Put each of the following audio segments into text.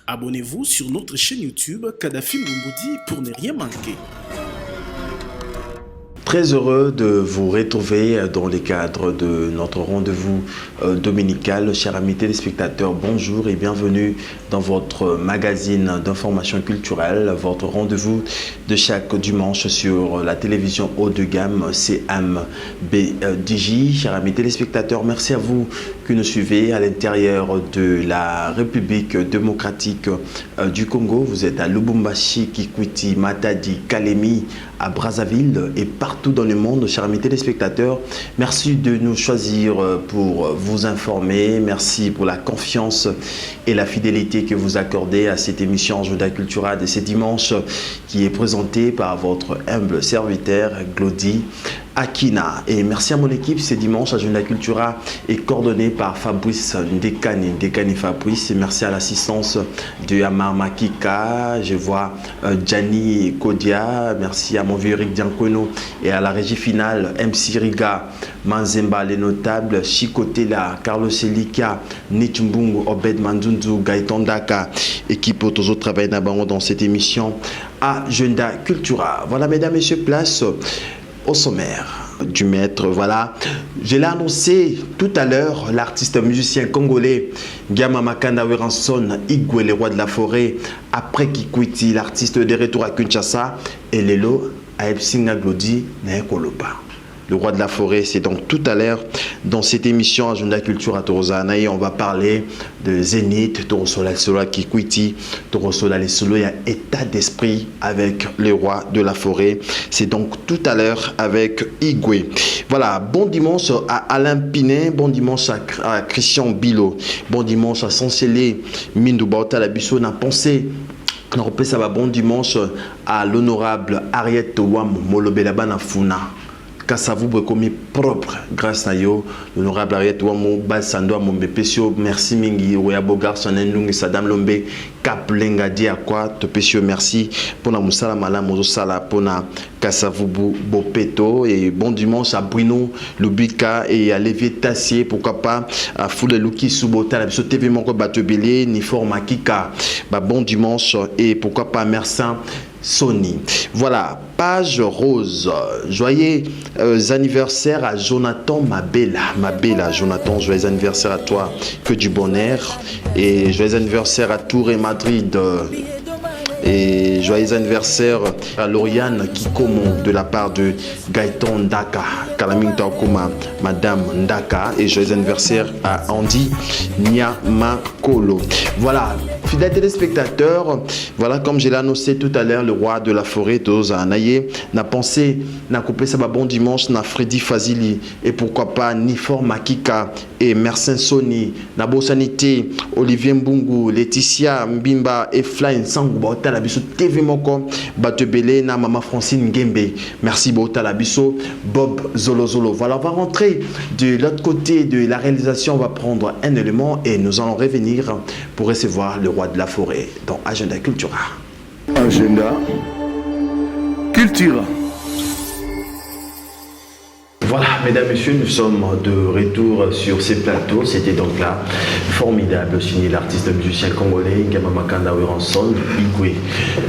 Abonnez-vous sur notre chaîne YouTube Kadhafi Moumoudi pour ne rien manquer. Très heureux de vous retrouver dans le cadre de notre rendez-vous dominical. Chers amis téléspectateurs, bonjour et bienvenue dans votre magazine d'information culturelle, votre rendez-vous de chaque dimanche sur la télévision haut de gamme CMBDJ. Chers amis téléspectateurs, merci à vous qui nous suivez à l'intérieur de la République démocratique du Congo. Vous êtes à Lubumbashi, Kikwiti, Matadi, Kalemi, à Brazzaville et partout dans le monde, chers amis téléspectateurs. Merci de nous choisir pour vous informer. Merci pour la confiance et la fidélité que vous accordez à cette émission Agenda Cultura de ce dimanche qui est présentée par votre humble serviteur Glody Akina. Et merci à mon équipe. Ce dimanche, Agenda Cultura est coordonné par Fabrice Ndekani Fabrice. Et merci à l'assistance de Amar Makika. Je vois Gianni Kodia. Merci à mon vieux Eric Diankono et à la régie finale MC Riga, Manzemba, les notables, Chikotela, Carlos Elika, Nichumbungu, Obed Mandunzu, Gaëtan Daka, équipe autres travail dans cette émission Agenda Cultura. Voilà, mesdames, messieurs, place au sommaire du maître. Voilà, je l'ai annoncé tout à l'heure, l'artiste musicien congolais Giama Makanda Weranson Igwe, le roi de la forêt, après Kikwiti, l'artiste de retour à Kinshasa, et Lelo à Epsinga Glody Naekoloba. Le roi de la forêt, c'est donc tout à l'heure dans cette émission Agenda Culture à Torozana et on va parler de Zénith, Torosola Sola Kikwiti, Torosola les Solo, il y a état d'esprit avec le roi de la forêt. C'est donc tout à l'heure avec Igwe. Voilà, bon dimanche à Alain Pinet, bon dimanche à Christian Bilo, bon dimanche à Sansele Mindou Baota Labisso, n'a pensé. On repère ça va bon dimanche à l'honorable Ariette Wam Molobelaba Nafuna. Kassavou Brekomi propre grâce à yo l'honorable Ariette Wam Balsando Mombepesio. Merci Mingi Oyabo Garçon Ndungi Sadam Lombe Kaplenga dia quoi te pesio merci pour la musala malam mozosala pour na Kassavou Bopeto et bon dimanche à Bruno Lubika et à Lévier Tassier, pourquoi pas à Foule Luki Subota la TV Monko Batebele ni forma Kika. Bon dimanche et pourquoi pas Mersin Sony. Voilà, page rose. Joyeux anniversaire à Jonathan Mabella. Jonathan, joyeux anniversaire à toi, que du bonheur. Et joyeux anniversaire à Tours et Madrid. Et joyeux anniversaire à Lauriane Kikomo de la part de Gaëtan Ndaka, Kalaming Taokoma, Madame Ndaka. Et joyeux anniversaire à Andy Nyamakolo. Voilà, fidèles téléspectateurs, voilà comme je l'ai annoncé tout à l'heure, le roi de la forêt, Toza Naye, n'a pensé, n'a coupé ça bon dimanche, n'a Freddy Fazili, et pourquoi pas Nifor Makika et Mersin Sony, n'a Sanité, Olivier Mbungu, Laetitia Mbimba et Fly Sangou, Bota Labiso, TV Moko, Batebele, na Mama Francine Ngembe. Merci Bota Labiso, Bob Zolo. Voilà, on va rentrer de l'autre côté de la réalisation, on va prendre un élément et nous allons revenir pour recevoir le roi de la forêt dans Agenda Cultura. Agenda Cultura. Voilà, mesdames, messieurs, nous sommes de retour sur ces plateaux. C'était donc là formidable, signé l'artiste musicien congolais Giama Makanda Weranson Igwe,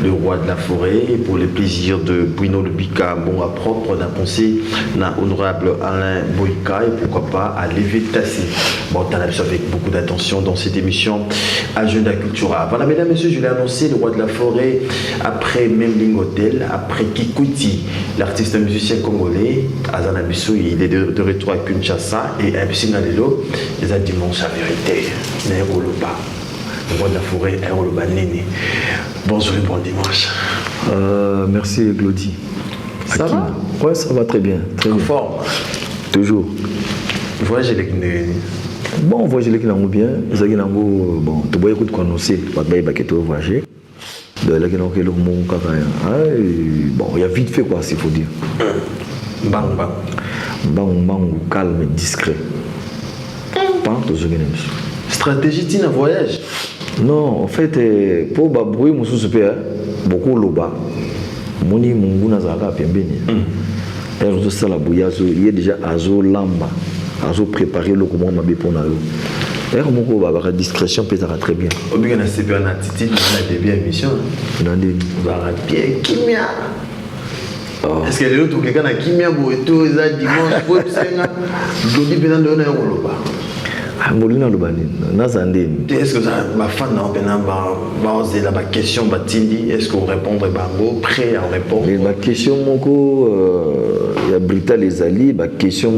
le roi de la forêt. Et pour le plaisir de Bruno Lubika, bon à propre, d'un pensée, d'un honorable Alain Boïka et pourquoi pas à Lévé Tassé. Bon, t'en as avec beaucoup d'attention dans cette émission Agenda Cultura. Voilà, mesdames, messieurs, je l'ai annoncé, le roi de la forêt, après Memling Hotel, après Kikwiti, l'artiste musicien congolais, Azanabiso. Il est de retour à Kinshasa et à Psingalelo, les a dimanche à vérité. Naekoloba, le roi de la forêt, Naekoloba Néné. Bonjour et bon dimanche. Merci Glody. Ça va? Ouais, ça va très bien. Très en bien. forme? Toujours. Voyage avec bon, voyage avec nous bien. Bon, tu vois, écoute, qu'on sait, pas de baguette au voyager. Bon, il y a vite fait quoi, s'il faut dire. Bang, calme et discret. Stratégie de voyage? Non, en fait, pour babouer, beaucoup loba. Moni munguna zaka pembeni. Et ça la bouillazo, il est déjà azo lamba, azo préparé le comment m'a pour na. D'ailleurs, mon la discrétion peut être très bien. Au bien, c'est bien la attitude, on a début émission. On a des Pierre Kimia. Est-ce que les autres, quelqu'un a Kimia pour tout, ils ont dimanche, pour le Sénat, je dis bien dans le Roloba. Ah, Molina Lubani, Nazandé. Est-ce que ma fan va oser la question, est-ce que vous répondrez prêt à répondre? Ma question, il y a Brita les alliés, ma question,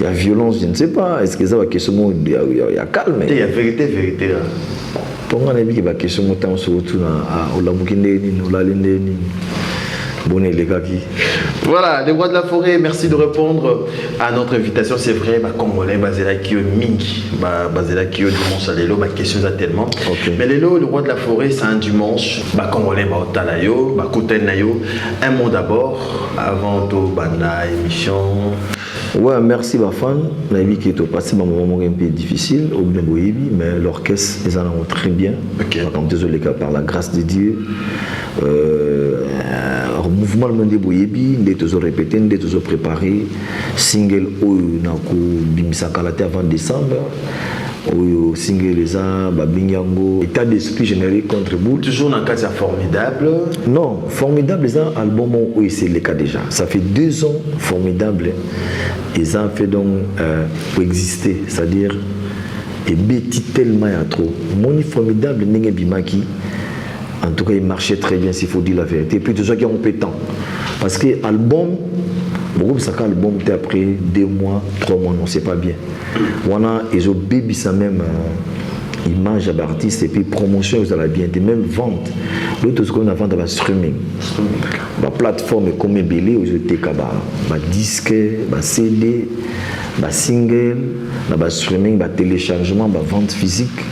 il y a violence, je ne sais pas. Est-ce que ça va question, il y a calme? Il y a vérité là. Pour moi, il y a question, on se retrouve à Olamukindeni, Olalindeni. Voilà, les rois de la forêt, merci de répondre à notre invitation. C'est vrai, Congolais, Bazela Kyo Mingi, Bazela Kyo dimanche à l'élo, ma question est tellement. Okay. Mais l'élo, le roi de la forêt, c'est un dimanche, Congolais, Otalayo, Kouten Nayo. Un mot d'abord, avant tout, Banda, émission. Ouais, merci Bafan. La vie qui est passé, un moment un peu difficile, au Bnemboïbi, mais l'orchestre, ils en ont très bien. Okay. Désolé, par la grâce de Dieu. Mouvement le monde boyebi ndé toujours répété ndé toujours préparé single oyo nako bimisa kalate avant décembre oyo single les babinyango état d'esprit généré contre boule toujours dans cas formidable non formidable les album où c'est le cas déjà ça fait 2 ans formidable ils ont fait donc pour exister c'est-à-dire et bêti tellement à trop mon formidable n'est bimaki. En tout cas, il marchait très bien, s'il faut dire la vérité. Et puis, tout ça qui est compétent. Parce que l'album, l'album était après 2 mois, 3 mois, non, c'est pas bien. Voilà, ils ont baby ça même image à l'artiste et puis promotion, ils allaient bien, et même vente. L'autre, ce qu'on a vendu, c'est streaming. La plateforme est comme belé, où j'étais disque, CD, single, streaming, téléchargement, vente physique.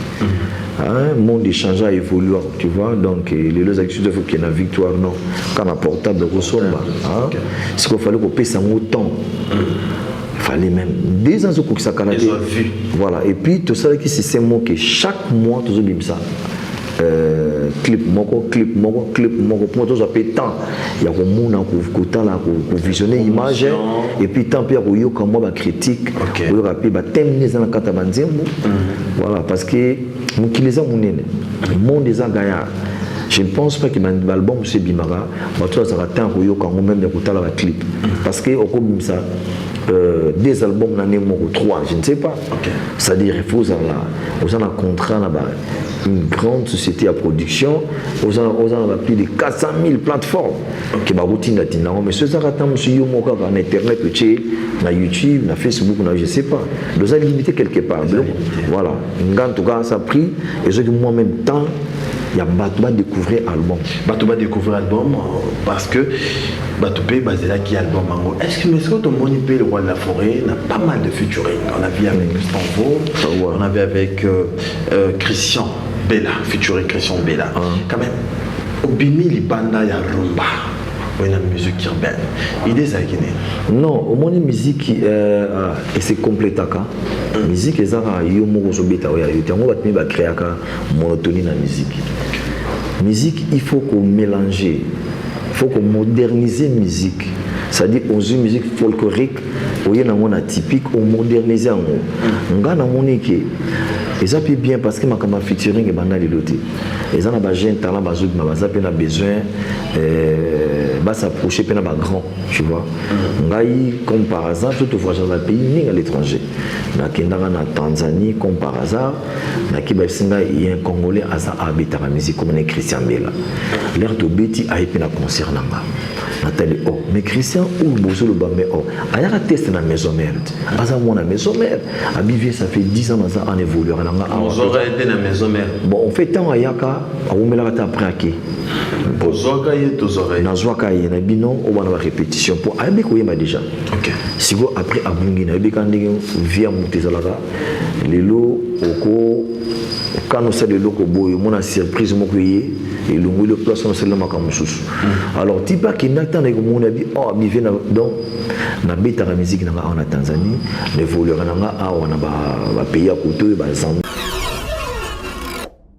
Le monde échange a évolué, tu vois, donc les actions il faut qu'il y ait une victoire, non, quand un portable reçoit, ce qu'il fallait qu'on paye ça autant, il fallait même 2 ans pour que ça canadien. Voilà, et puis tout ça qui c'est mot que chaque mois, tout ça, clip moko pour tout ça paye tant, il y a un monde qui visionner l'image, et puis tant pis il y a un moi critique, il y a un thème dans la carte voilà, parce que le monde des gagnants. Je ne pense pas que l'album c'est Bimara, mais tout ça attend quand même d'écouter la clip. Parce que au comme ça, 2 albums l'année ou 3, je ne sais pas. C'est-à-dire il faut un contrat là-bas, une grande société à production, on a plus de 400 000 plateformes qui ma routine latina. Mais ce ça attend sur internet, na YouTube, na Facebook, je ne sais pas. Nous avons limité quelque part. Donc, voilà. En tout cas, ça a pris. Et je dis moi en même temps, il y a Batouba découvrir l'album. Batouba découvrir l'album parce que Batoupé basé là qui album. Est-ce que tout le monde peut le roi de la forêt n'a pas mal de featuring. On a vu avec Stanvo, on avait avec Christian Bella, featuring Christian Bella. Quand même, au Bimi, les bandas, il y a rumba. Une musique urbaine. Il est à Guinée. Non, au moins musique et c'est complète à musique et ça a eu mon sobeta ouais il on va te mettre créer monotonie dans musique. Musique il faut qu'on mélange, il faut qu'on modernise musique. C'est-à-dire qu'on joue musique folklorique, au y a un atypique, on modernise en on gagne mon équipe. Et ça peut bien parce que ma caméra featuring est banal de l'autre. Et ça n'a pas jeune talent, bah ça peut avoir besoin bah s'approcher peine à grand, tu vois. Comme par hasard, tout voyage dans le pays ni à l'étranger. Na Kenya, na Tanzanie, comme par hasard, na Kibasinga il y a un Congolais à ça habite à la musique comme un Christian Bella. L'air de Betty a été un concert là-bas. Nathalie, oh, mais Christian, ou le bozo le bambé, oh, il y a un test dans la maison mère. Asa mon la maison mère. Abivé, ça fait 10 ans en évoluant. Vous aurez été dans la maison mère. Bon, on fait tant à Yaka, à Oumelata après à qui. Bozoka y est aux oreilles. Dans Zoaka y est, binon, on va avoir répétition pour Abeko y m'a déjà. Ok. Si vous après à Bungina, Abekandé, via Moutezalaga, les lots, Oko, quand on sait les lots, on a surprise, mon pays. Et le mot de place on seulement comme sous. Alors type qui n'attend que mon avis oh bivé donc na beta la musique na en Tanzanie les voleurs na on a pays à côté ba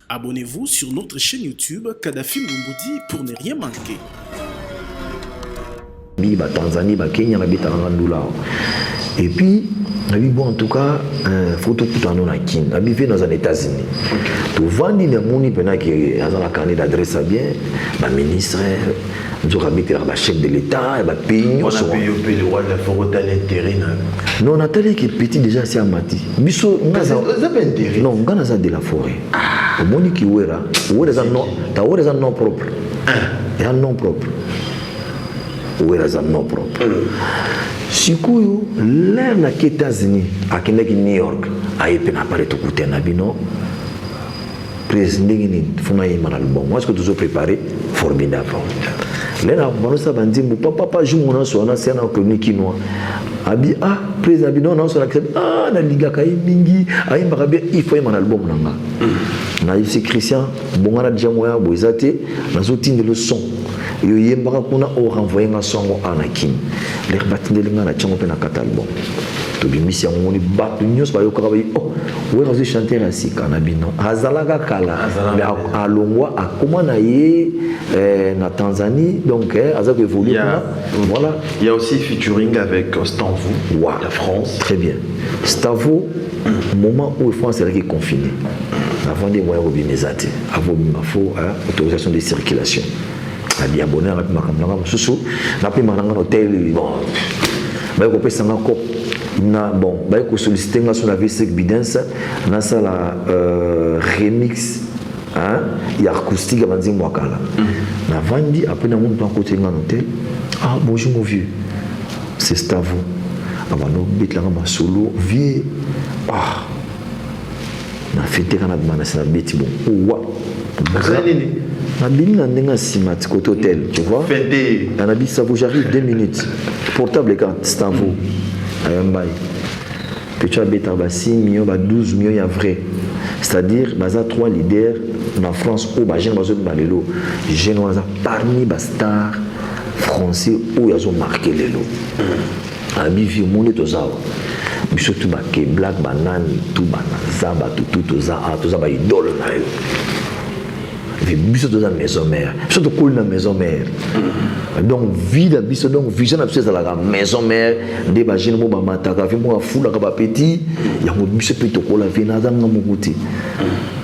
Abonnez-vous sur notre chaîne YouTube Kadhafi Moumoudi pour ne rien manquer. Ba Tanzanie ba Kenya na beta na ndula. Et puis bon, en tout cas, faut tout en a qui. Habité dans les États-Unis. Tu vends des moni pendant que les carnet d'adresse à bien, le ministre, nous habité la chef de l'État, le pays. On a payé le roi de la forêt à l'intérêt. Non, on a tellement que petit déjà c'est amati. Biso, on a intérêt. Non, on a ça de la forêt. Au moni qui ouera, t'as ouera un nom propre. Et un nom propre. Ouera un nom propre. Sikuyo, l'air na États-Unis, à New York, a été préparé tout côté na bino. Président ni funa y man album. Moi, est-ce que tu as préparé? Formidable. L'air na ça bandi mu papa joue mon so na c'est na que ni kinois. Abi président bino non so la na liga kai mingi ay mbakabe il faut y man album nanga. Na ici Christian bongana jamoya boizate na zo tinde le son. Yo yembaka kuna o renvoyer nga songo anakin les batindelinga na tchango pe na katalbon to bimisi yango ni batu nyos ba yoka ba we razu chanter ainsi kanabino azalaka kala mais alongwa akoma na ye na Tanzanie donc azako évoluer voilà. Il y a aussi featuring avec Stanvo, la France. Très bien. Stanvo, moment où France est confinée avant des moyens de bimezate avant il faut autorisation de circulation. Bien abonné à la caméra, sous la prime en hôtel, bon, bah on peut s'en encore, bon, bah on sollicite sur la V5 Bidens, na ça la remix, hein, il y a acoustique avant de moi là. Na vandi après na mon plan côté dans hôtel, bonjour mon vieux, c'est Stavo, avant nous bit la ma solo, vieux, na fête quand on a demandé ça bête bon, ouah. Nabini nandenga simat côté hôtel, tu vois. Nanabi Savo, j'arrive 2 minutes. Portable quand Stavo. Ayambai. Petit abeta 6 millions, 12 millions, il y a vrai. C'est-à-dire, baza 3 leaders en France où bajen bazo balelo. Genoisa parmi les stars français où ils ont marqué les lots. Abi vi monde tozawa. Biso tout baké black banane tout banane zaba tout toza ba idole na yo. Biso dans la maison mère, biso to coule dans la maison mère. Donc vide biso donc vision absolue dans la maison mère, des bagines mo ba mataka, fi mo fula ka ba petit, ya mo biso pe to kola vena za ngo muti.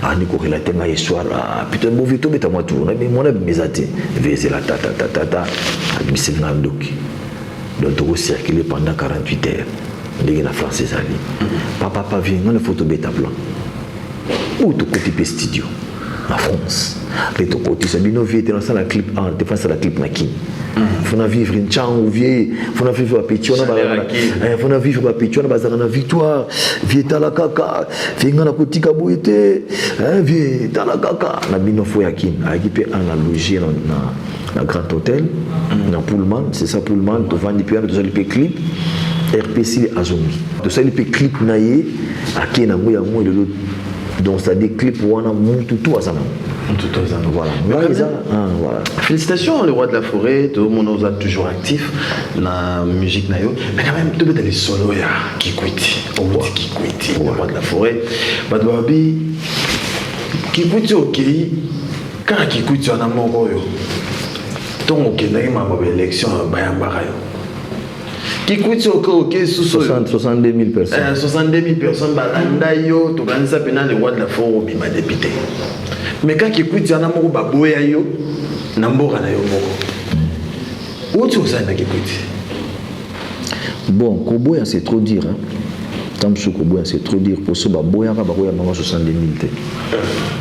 Ani ko relater ma histoire, putain mo vito beta moi tout, mais mon abi mesate, vese la tata, biso ngandoki. Donc to circuler pendant 48 heures. Ndenge na français ali. Papa vient ngana photo beta blanc. Ou to côté studio. En France. Les tocotis, c'est bien vieux, dans la clip, défense la clip Naki. Faut vivre une chance ou vieux, faut vivre à Pétion, faut vivre à Pétion, à victoire, vieux la caca, vieux na kotika boité, vieux la caca. Na bino faut yakin, a équipé analogie dans grand hôtel, dans Pullman, c'est ça Pullman, tu vends des pianos, tu as les clip, RPC Azumi. Tu as les clip naïe, à qui na moya moi de l'autre. Donc ça dit clip où on a tout à ça. Voilà. Voilà. Félicitations le roi de la forêt, tout le monde est toujours actif dans la musique nayo. Mais quand même, tout les solos ya Kikwiti, le roi de la forêt. Badwabi Kikwiti ok, quand Kikwiti en a mon royo. Donc ok, n'a pas ma élection bayambara yo. Kikwiti ok, sous 62 000 personnes. 62 000 personnes, Balandayo, tu gagnes ça pendant le roi de la forêt, il m'a député. Mais quand Kikwiti en a mon baboya yo, Nambora na yo moko. Où tu as na Kikwiti? Bon, Koboya c'est trop dire. Tamsu Koboya c'est trop dire. Pour ce baboya, baboya manga 62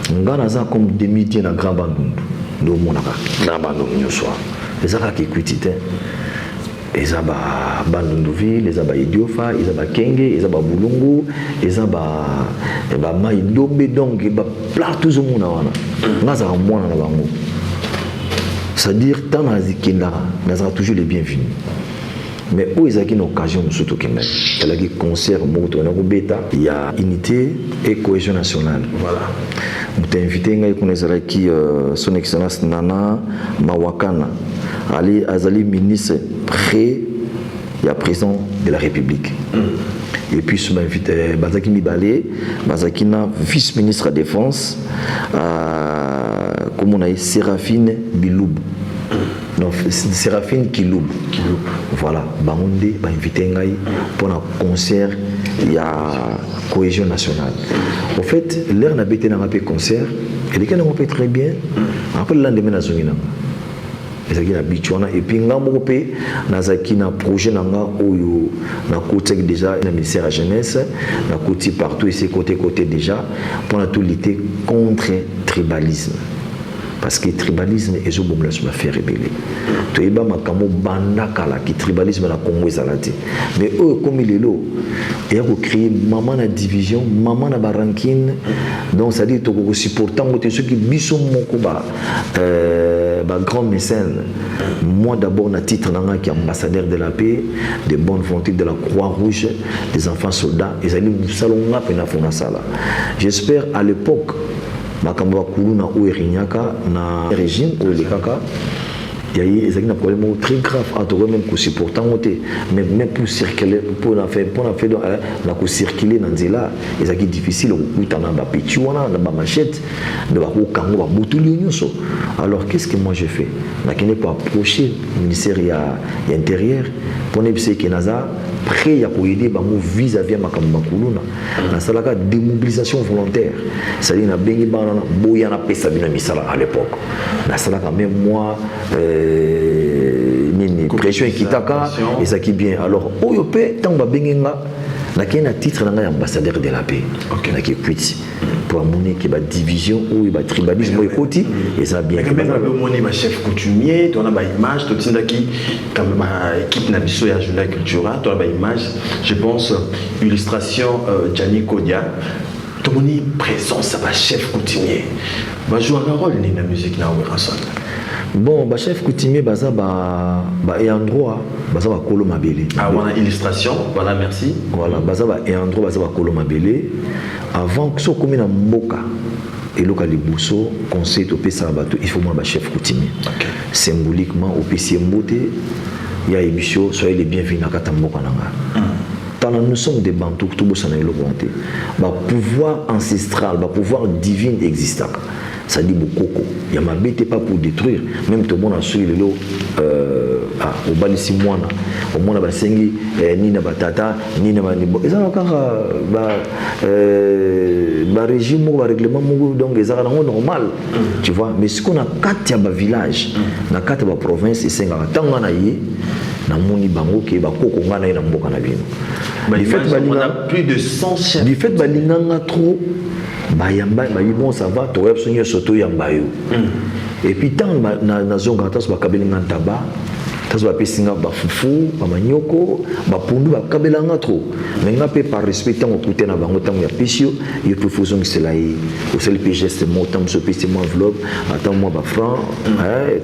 000. Ngana za comme demi-tiers na Grand Bandundu. Nous monaka Grand Bandundu nyoswa. Les ara Kikwiti te. Les aba Bandunduville, les aba Idiofa, les aba Kenge, les aba Bulungu, les aba Maïdombe donc ba partout au monde wana. Ngaza mwana na bango. C'est-à-dire tant nazikenda, nazara toujours les bienvenus. Mais où ils ont une occasion de surtout qu'il y a un concert moto na beta, il y a unité et cohésion nationale. Voilà. Nous invité ngai connaissera qui son excellence Nana Mawakana. Ali Azali ministre près il y a président de la République. Et puis je m'invite Bazaki Mibale, Bazakina vice-ministre de la Défense, comme on a dit Séraphine Biloub. Donc Séraphine Kiloub. Voilà, Bamonde, invité ngai pour un concert il y a cohésion nationale. En fait, l'air n'a pas été dans un concert, et les gens n'ont pas très bien. Après, le lendemain, on a zongé. Et puis, on a un projet déjà le ministère de la jeunesse, partout ici, côté déjà, pour tout lutter contre le tribalisme. Parce que le tribalisme est un bon qui m'a fait rébeller. Tu es un bandakala qui tribalisme dans le Congo. Mais eux, comme il est là, ils ont créé maman la division, maman la ranking. Donc, ça dit que tu supportes ceux qui sont grand mécène. Moi, d'abord, à titre qui est ambassadeur de la paix, de bonne volonté de la Croix-Rouge, des enfants soldats. J'espère à l'époque, makambo bakulu na oerinyaka na régime ou le kaka il y a un problème très grave à trouver même pour supporter même pour circuler pour faire na circuler dans zela et ça qui difficile au kutana ba pichuana na ba machette de ba kango ba butuli nyoso. Alors qu'est-ce que moi j'ai fait na kene pour approcher le ministère intérieur pour ne pas que naza prêt à aider bango vis-à-vis makambo bakuluna na salaka démobilisation volontaire ça dit na bengi bana boya na pesa bina misala à l'époque na salaka même moi nini pression kitaka et ça qui bien alors oyope tant ba bengenga na kena titre na ambassadeur de la paix na ki kwiti pour amener que ba division ou ba tribalisme ekoti et ça bien que ba moni ba chef coutumier to na ba image to tinda ki comme ba équipe na biso ya journal cultura to na ba image je pense illustration Gianni Kodia to moni présence ba chef coutumier ba jouer un rôle ni na musique na Weranson. Bon, bah chef coutumier baza et endroit baza ba kolo mabele. Ah voilà illustration, voilà merci. Voilà, baza ba et endroit baza ba kolo mabele avant que so comme na mboka et local libuso conseil to pesa bato il faut moi ba chef coutumier. Okay. Symboliquement au PC mbote ya émission soyez les bienvenus na kata mboka nanga. Nous sommes des bantous tout beau ça na volonté. Ba pouvoir ancestral, ba pouvoir divin existe. Ça dit beaucoup. Il y a ma bête pas pour détruire. Même tout le monde a suivi le lot. Au bas de 6 mois, au moins la sengi, ni na batata, ni na manibo. Et ça encore régime ou règlement donc les arts normal. Tu vois. Mais ce qu'on a 4 village, na 4 province et 5 tanga na yé. Na moni bango ke ba koko ngana na mboka na bino. Du fait on a plus de 100 chefs. Du fait balinganga trop bayamba bon ça va to web sonyo soto yamba yo. Et puis tant na zonga tas ba kabelinga taba tas ba pesinga ba fufu ba manyoko ba pundu ba kabelanga trop. Mais nga pe par respect tant okuté na bango tant ya pesio yo pe faisons que cela est au seul geste mo tant so pesi mo enveloppe attends moi ba franc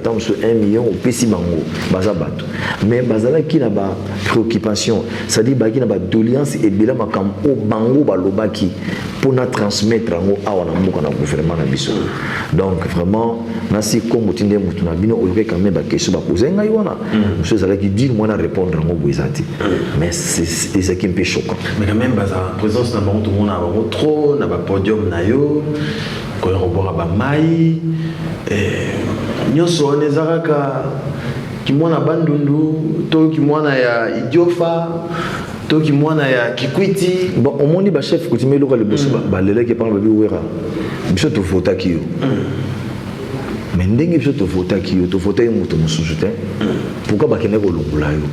tant so 1 million au pesi bango baza bato. Mais bazala ki na ba préoccupation ça dit ba ki na ba doléance et bila makam o bango ba lobaki pour na transmettre ngo awa na mboka na gouvernement na biso. Donc vraiment nasi comme tinde mutu na bino oyoke quand même ba question ba poser ngai wana monsieur zala ki dit moi na répondre ngo boizati. Mais c'est ça qui me fait choquant. Mais quand même baza présence na bango tout monde na bango trop na ba podium na yo ko robora ba mai nyoso nezaka ki mwana bandundu to ki mwana ya idiofa to ki mwana ya kikwiti bon au monde ba chef coutumier local le bosso ba lele ki parle ba wera biso to vota ki yo mais ndenge biso to vota ki yo to vota mutu mususu te pourquoi ba kene ko longula yo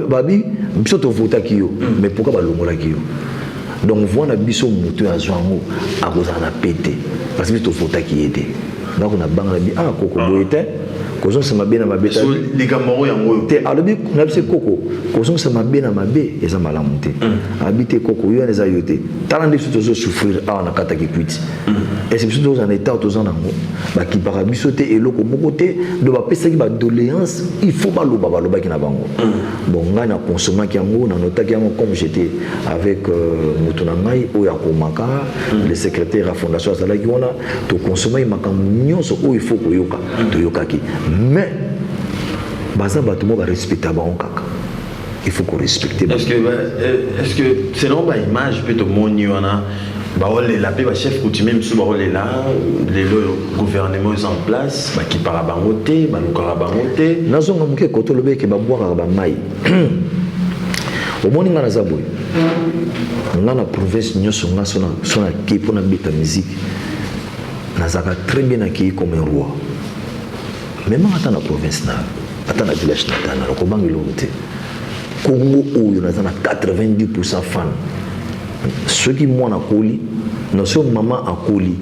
babi biso to vota ki yo mais pourquoi ba longola ki yo donc voilà biso mutu azwango akozana pété parce que to vota ki yete donc on a bangala bi koko boyete kozo se mabena mabeta les gamoro yango te alobi na bise koko kozo se mabena mabe eza malamu te habiter koko yo eza yote talande biso to souffrir na kata ki kwiti et c'est biso to en état to zana ngo ba ki para biso te eloko moko te do ba pesa ki ba doléance il faut ba loba ki na bango bon nga na consommer ki yango na nota ki yango comme j'étais avec mutuna ngai o ya komaka le secrétaire à fondation azala ki wana to consommer makambo nyonso o il faut ko yoka to yokaki. Mais baza bato mo ba respecter ba kaka il faut qu'on respecte est-ce que selon ba image peut to moni wana ba ole la paix ba chef coutumier monsieur ba ole là les gouvernement est en place ba ki para bangote ba lukara bangote nazonga muke koto lobeke ba boire ba mai au moins nga na zaboy nga na province nyonso nga sona ki pour na beta musique nazaka très bien accueilli comme un roi même ata na province na ata na village natana ko bangelo te Congo oyo nazana 90% fan ceux qui mwana koli no so mama akoli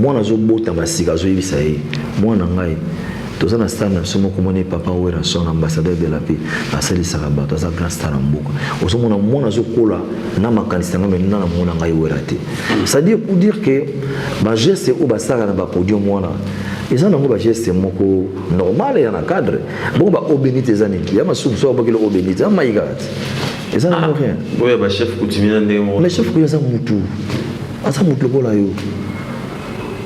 mwana zo bota masika zo yebisa ye mwana ngai toza na star na somo komone papa wera son ambassadeur de la paix asali saraba toza grand star mboka osomo na mwana zo kola na makanisa ngame na mwana ngai wera te c'est à dire pour dire que ba geste ou ba sara na ba podium mwana ils ont un geste moko normal et en cadre bon ba obénité zani ya masumu so ba kilo obénité my god ils ont rien oui ba chef coutumier ndemo mais chef ko za mutu asa mutu ko la yo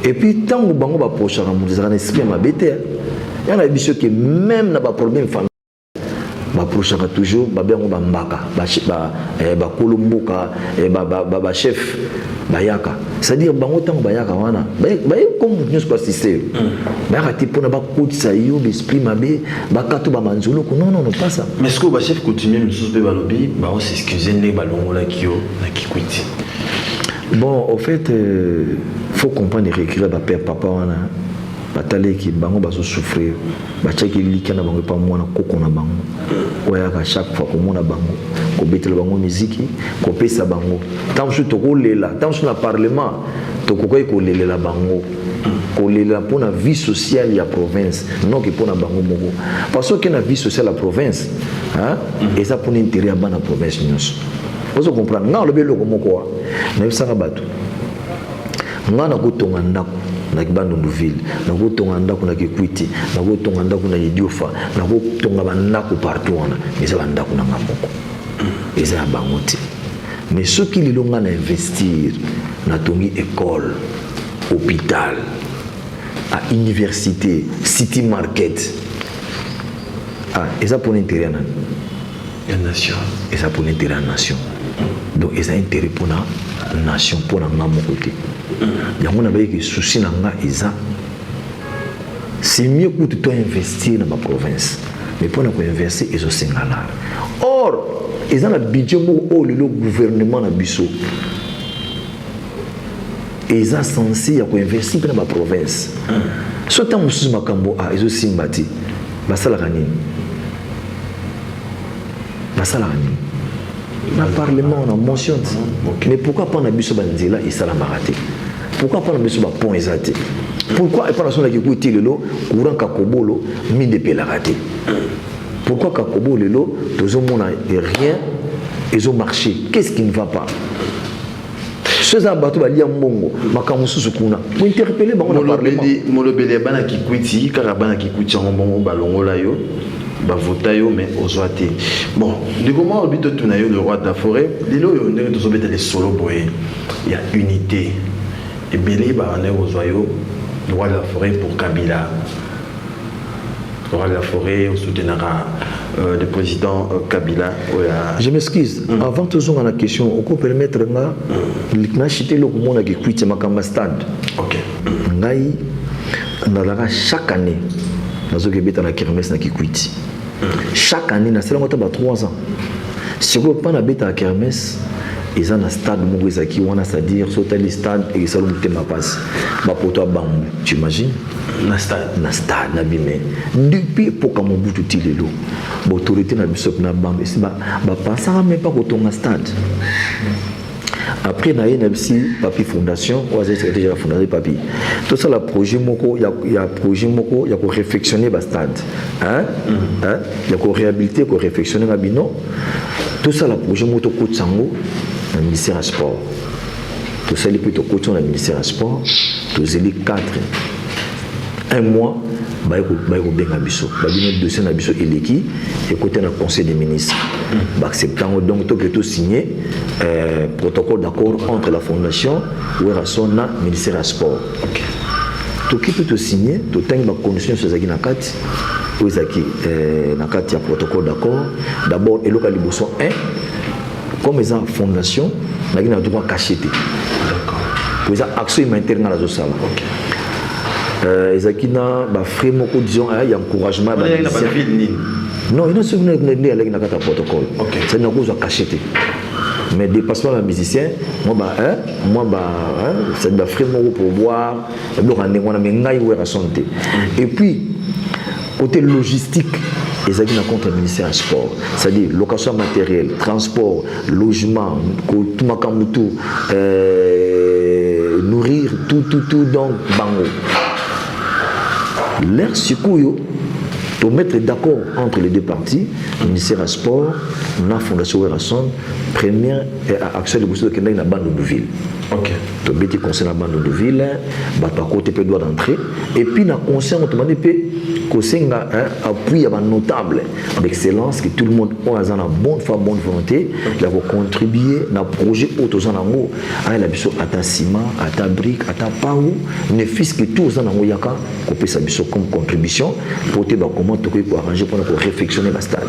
et puis tant que bango ba proche ka mutu za na esprit ma bête il y a des choses que même na ba problème famille ba proche ka toujours ba bengo ba mbaka ba kolomboka ba chef bayaka c'est-à-dire bango tango bayaka wana comme nous pas assister bayaka tipo na ba kotisa yo l'esprit mabe ba kato ba manzolo non pas ça mais est-ce que ba chef coutumier nous pe ba lobby ba on s'excuser ne ba longola kio na kikwiti bon au fait faut comprendre et réécrire ba père papa wana batale ki bango bazo souffrir ba tchaki likana bango pa mwana koko na bango oya ka chaque fois ko mona bango ko betela bango musique ko pesa bango tant que to ko lela tant que na parlement to ko ko lela bango ko lela pour la vie sociale ya province non que pour na bango moko parce que na vie sociale la province hein et ça pour l'intérêt ba na province nyonso vous comprenez nga lobe loko moko na bisaka bato nga na ko tonga ndako na Bandundu ville na ko tonga ndako na Kikwiti na ko tonga ndako na Idiofa na ko tonga bandako partout wana mais ça bandako na ngamoko eza bangoti mais ceux qui li longa na investir na tongi école hôpital à université city market et ça pour l'intérêt na nation et ça pour l'intérêt de la nation donc et ça intérêt pour la nation pour la ngamoko côté yango na bayeki souci na nga eza c'est mieux que tu investir dans ma province mais pour na ko investir ezo singala or eza na budget mo le gouvernement na biso eza censé ya ko investir dans ma province so tant mususu makambo ezo simbati basala kanini na parlement on a mentionné mais pourquoi pas na biso banzela isala marate pourquoi pas na biso ba pont ezate pourquoi pas na sona ki kuti lelo courant kakobolo mi de pelarate pourquoi kakobolo lelo tozo mona rien ezo marché qu'est-ce qui ne va pas ceux à bateau ba lia mbongo makamusu sukuna pour interpeller bango na parlement molobele bana ki kuti kaka bana ki kuti mbongo balongola yo bavota yo mais ozwate bon de comment obito tunayo le roi de la forêt lelo yo ndenge tozobeta les solo boy il y a unité et belé ba on est ozoyo le roi de la forêt pour Kabila le roi de la forêt au soutenara le président Kabila je m'excuse avant tout on a la question on peut permettre nga l'iknachité le komona ki kwiti makamba stade OK ngai ndalaka chaque année nazo ke beta na kermesse na Kikwiti chaque année na sala ngota ba 3 ans si ko pas na beta na kermesse ils ont un stade mougueza qui wana c'est-à-dire sauter le stade et ça le thème passe ba poto bambu tu imagines na stade na bimé depuis poka mobutu tilelo ba autorité na bisop na bambu ba passer même pas ko tonga stade après na NBC papi fondation ou c'est déjà la fondation papi tout ça la projet moko il y a projet moko il y a ko réfectionner ba stade il y a ko réhabiliter ko réfectionner ba bino tout ça la projet moto ko tsango na ministère du sport tout ça les plutôt ko na ministère du sport tous les 4 un mois ba ko benga biso ba bino dossier na biso eleki et côté na conseil des ministres ba acceptant donc tout que tout signé protocole d'accord entre la fondation ou rasona ministère du sport OK tout qui peut signer tout tant ba condition sur zaki na kati ou zaki na kati ya protocole d'accord d'abord et local liboso 1 comme ils ont fondation na qui na droit cacheté d'accord vous avez action humanitaire dans la zone OK ezakina ba frère moko disons il y a encouragement ba Non, il y a ceux qui ont un protocole. C'est une chose à cacher. Mais dépassement d'un musicien, c'est de vraiment pour boire, et puis, côté logistique, ils ont contre le ministère du sport, c'est-à-dire location matérielle, transport, logement, tout, nourrir, tout, donc, bango. L'air Sikuyo, pour mettre d'accord entre les deux parties, le ministère du sport, la Fondation Werrason, première action de Gousto qui est la bande de ville. Ok. Tu as été conseil la bande de ville, tu as côté peu droit d'entrée, et puis tu as conseil, tu as dit appui à notable d'excellence que tout le monde a une bonne foi, bonne volonté, il a contribué à un projet autour à la biso à ta ciment, à ta brique, à ta pau, ne fût-ce que tout aux anango yaka, qu'on peut s'abisso comme contribution pour te comment tu peux arranger pour réflexionner la stade.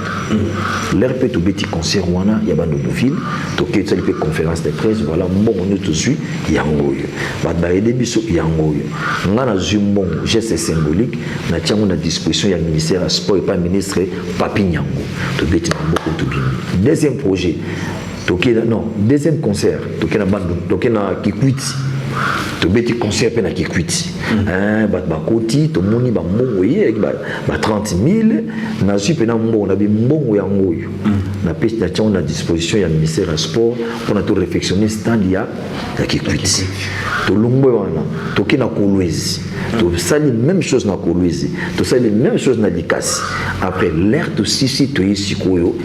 L'RP tout petit concert wana il y a bande de ville, tu peux conférence de presse, voilà bon on tout suit yangoyo. Ba ba aider biso yangoyo. Ngana zumbo geste symbolique na tiango na disposition du ministère du sport et pas ministre Papi Nyango. Deuxième projet, deuxième concert, Kikwiti. Tu as concert à Kikwiti. Bakoti, tu moni ba mbongo ye ba 30 000, na supe na mbongo na bi mbongo ya ngoyo. Na peste na tiango na disposition du ministère du sport pour na to réflexionner stand ya Kikwiti. Tu longwe wana, tu na Kolwezi. Tu sais les mêmes choses dans Kolwezi, tu sais les mêmes choses dans Likasi. Après l'air de Sisi, tu es Sikoyo,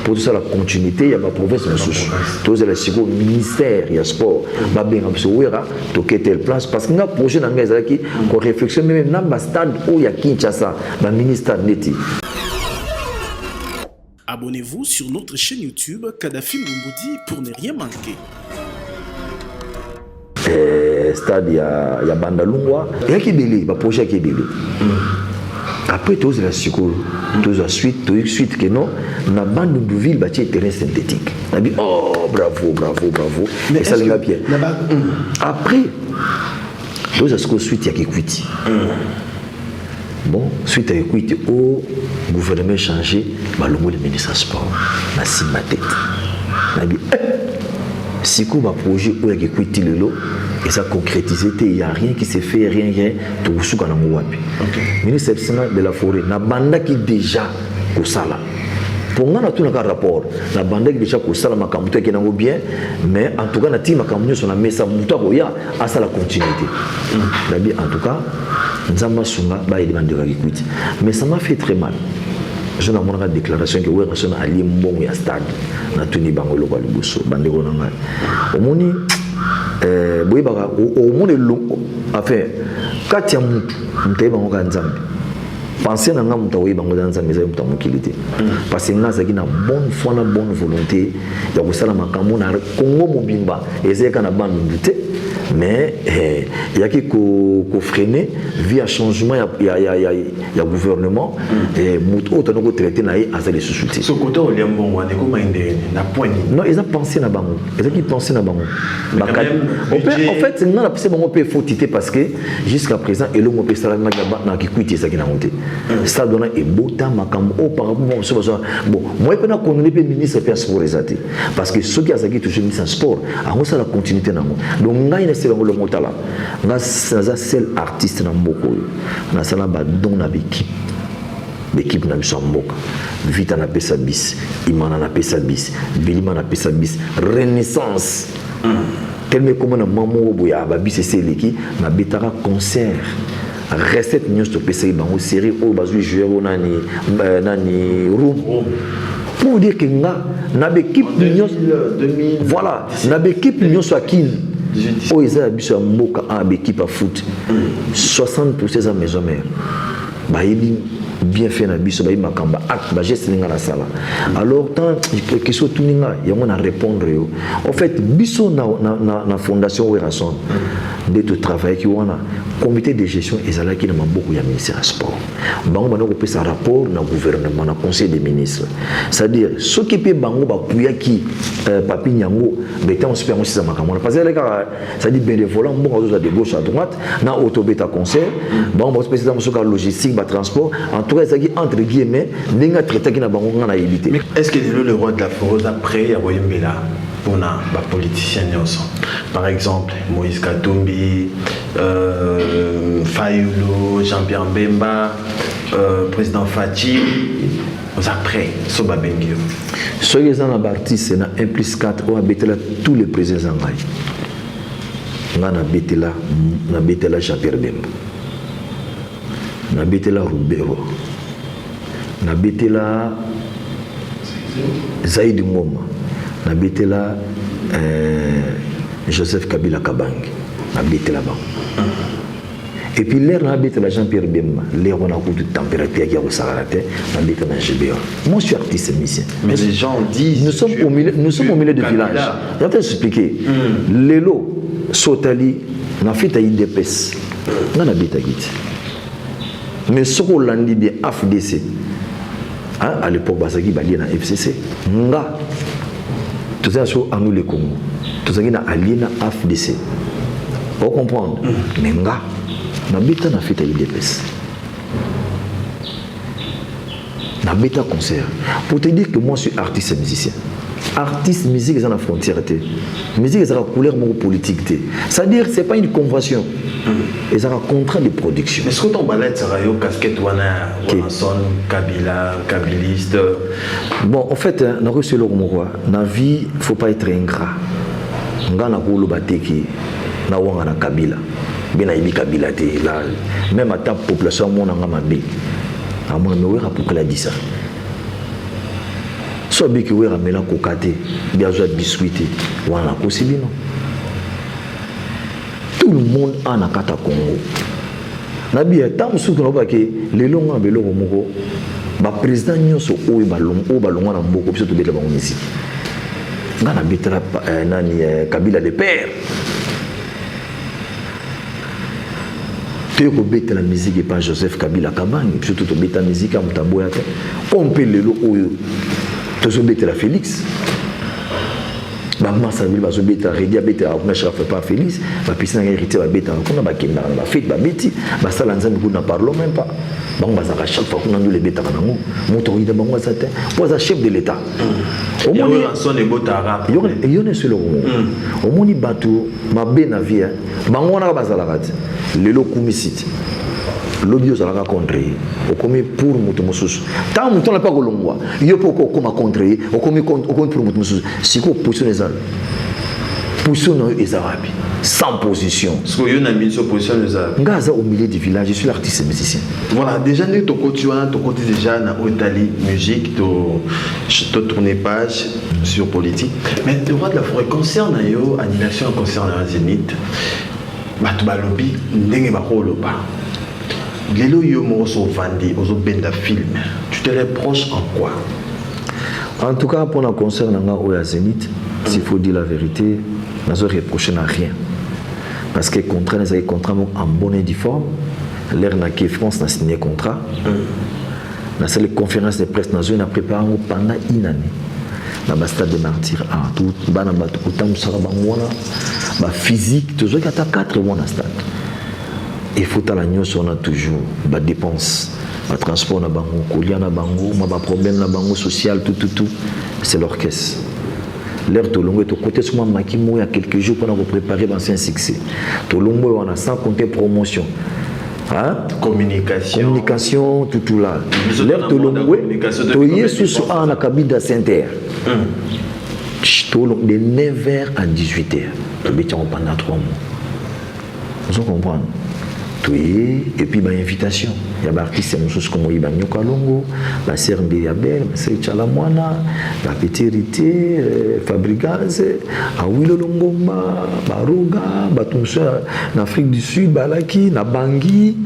pour tout ça la continuité, il y a ma province de Soussou. Tu sais le Sikoyo ministère, il y a sport, Babé Ramsouera, tu es telle place parce que nous projet dans les qui qu'on réflexionne même dans le stade où il y a Kinshasa, le ministère Neti. Abonnez-vous sur notre chaîne YouTube Kadhafi Mboumoudi pour ne rien manquer. Stade il y a Bandalungwa il y a qui belé ba projet qui belé après tous la secours tous la suite que non na bande de ville bâti terrain synthétique on a dit oh bravo mais et ça les gars bien après tous la secours suite il y a Kikwiti bon suite à Kikwiti au gouvernement changé ba le ministre du sport na si ma tête on a dit si quoi projet où il y a Kikwiti le lot et ça concrétisé il y a rien qui s'est fait rien tout sous kana muwapi ministre de la forêt na banda qui déjà au sala pour ngana tout un rapport la banda qui déjà au sala makamuto qui nango bien mais en tout cas na team makamunyo sur la mesa muto ya à ça la continuité la bien en tout cas nzamba sunga ba il bande ka Kikwiti mais ça m'a fait très mal. Je n'ai pas de déclaration que oui, je suis allé à stade. Na tuni bango lo balibuso bande ko nanga. Omoni boy baga o moni lo enfin kati ya mutu mtaye bango ka nzambe. Pensez na nga muta oyi bango nzambe za muta mokilité. Parce que nga zaki na bonne foi na bonne volonté ya ko sala makambo na Congo mobimba ezeka na bande ndute. Mais il y a qui freiner via changement il y a gouvernement et muto autant traité na à les sous-soutis. Ce côté on est bon on est comme na point. Non, ils ont pensé na bango. Ils ont pensé na bango. En fait, c'est na pensé bango peut fautité parce que jusqu'à présent et le mo peut sala na Kikwiti ça qui na monté. Ça donne et bota makambo au par rapport bon, moi je peux connaître le ministre faire sport exacté parce que ceux qui a qui toujours ministre sport a ça la continuité na mo. Donc c'est le motala nga ça seul artiste na mboko na sala ba don na l'équipe na biso mboka vita na pesa bis imana na pesa bis bilima na pesa bis renaissance tellement comme na maman boya ba bis c'est l'équipe na betara concert recette news to pesa bango série o bazu joueur nani room pour dire que na l'équipe voilà na l'équipe union soit kin oh ils ont habitué à moka à l'équipe à foot 60% à maison mère bah il bien fait na biso bah il makamba acte bah geste ninga la sala alors tant question tout ninga y a on a répondre yo en fait biso na fondation Werrason de tout travail qui on a comité de gestion ezala qui na maboko ya ministère du sport bango bana ko pesa rapport na gouvernement na conseil des ministres c'est-à-dire ce qui peut bango ba puya qui Papi Nyango beta on super aussi ça makamona parce que ça dit bénévolat bon de gauche à droite na auto beta concert bango ba spécialement sur la logistique ba transport en tout cas, c'est entre guillemets, n'est-ce traité qui n'a pas évité. Est-ce que le roi de la forêt après a voyé Mbela pour les politiciens? Par exemple, Moïse Katumbi, Fayulu, Jean-Pierre Mbemba, président Fati, après, Soba Bengio. Ceux qui sont artistes, c'est 1 plus 4, on a bêté là tous les présidents. On a bêté là Jean-Pierre Bemba. On a bêté là Roubero. On a bêté là Zaïd Ngoma. On a bêté là Joseph Kabila Kabange. On a bêté là-bas. Et puis l'air on a bêté là Jean-Pierre Bemba. L'air on a eu de température qui a au Sahara. On a bêté là GBA. Moi je suis artiste musicien. Mais les gens disent. Nous sommes au milieu de village. Je vais t'expliquer. Lélo, Sotali, on a fait à IDPS. On a bêté à Git. Mais ce qu'on a dit bien AFDC. À l'époque, Basagi Bali na FCC. Nga. Tout ça, c'est à nous les Congo. Tout ça, c'est allié na AFDC. Vous comprenez? Mais nga. Na bêta na fait à IDPS. Na bêta concert. Pour te dire que moi, je suis artiste et musicien. Artiste, musique, c'est la frontière. Musique, c'est la couleur politique. C'est-à-dire, ce n'est pas une convention. Et c'est un contrat de production. Est-ce que ton ballet sera une casquette Wanson, Kabila, Kabiliste? Bon, en fait, dans la vie, il ne faut pas être ingrat. On a Kabila. Même à ta population, on a Mabé. À moi, je pour qu'elle a dit ça. Soit bien que vous avez un cocaté, bien joué biscuité, ou un possible. Tout le monde a un kata Congo. Nabi a tant de choses que les longs à Belo Moko, le président Nyoso ou Balon à Mboko, puis surtout Bela Bangonisi. Nana Bitra Kabila de père. Tu as la musique et pas Joseph Kabila Kabang, puis surtout tu as la musique à Mutaboyate. On peut le lot où tu as la Félix. Maman ça veut dire que Rédia bêta après je fais pas Félix ma piscine a hérité va bêta on a ba kenda ba fête ba bêti ba sala nzambe ko na parlons même pas bon ba za chaque fois qu'on a nous les bêta na ngo moto ida bango ça te pour chef de l'état au moins son et botara yone sur le au moins ni bateau ma bena via bango na ba sala kat lelo kumisiti lobby aux alaka contrer au commis pour mutumosus tant mutu n'a pas kolongwa yo poko koma contrer au commis pour mutumosus siko position les arabes position les arabes sans position parce que yo na mis sur position les arabes ngaza au milieu du village je suis l'artiste musicien voilà déjà ne to côté déjà na Italie musique to tourner page sur politique mais le roi de la forêt concerne yo annulation concerne la Zénith batu balobi ndenge bakoloba Lélo Yomo sont vendus aux benda film. Tu te reproches en quoi? En tout cas, pour le concert au Zénith, s'il faut dire la vérité, je ne reproche rien. Parce que les contrats en bonne et due forme. L'air n'a que France n'a signé contrat. La seule conférence de presse n'a préparé pendant une année. Dans le stade de martyrs, tout le physique, toujours 4 mois dans le stade. Il faut que on a toujours des dépenses, le transport, le collier, le problème, le social, tout. C'est l'orchestre. L'air de l'ongue, de côté, il y a quelques jours qu'on a préparé un succès. De l'ongue, on a sans compter promotion. Hein? Communication, tout là. L'air de l'ongue, tu es sur un cabine de Saint-Air. De 9h à 18h. Tu es pendant 3 mois. Vous comprenez? Et puis, invitation. Il y a des artistes comme Ibanyo Kalongo, la sœur Mbeyabel, la sœur Chalamwana, la Pétérité, Fabrigaz, Awilo Longomba, Baruga, Batumsa, en Afrique du Sud, Balaki, na Bangui,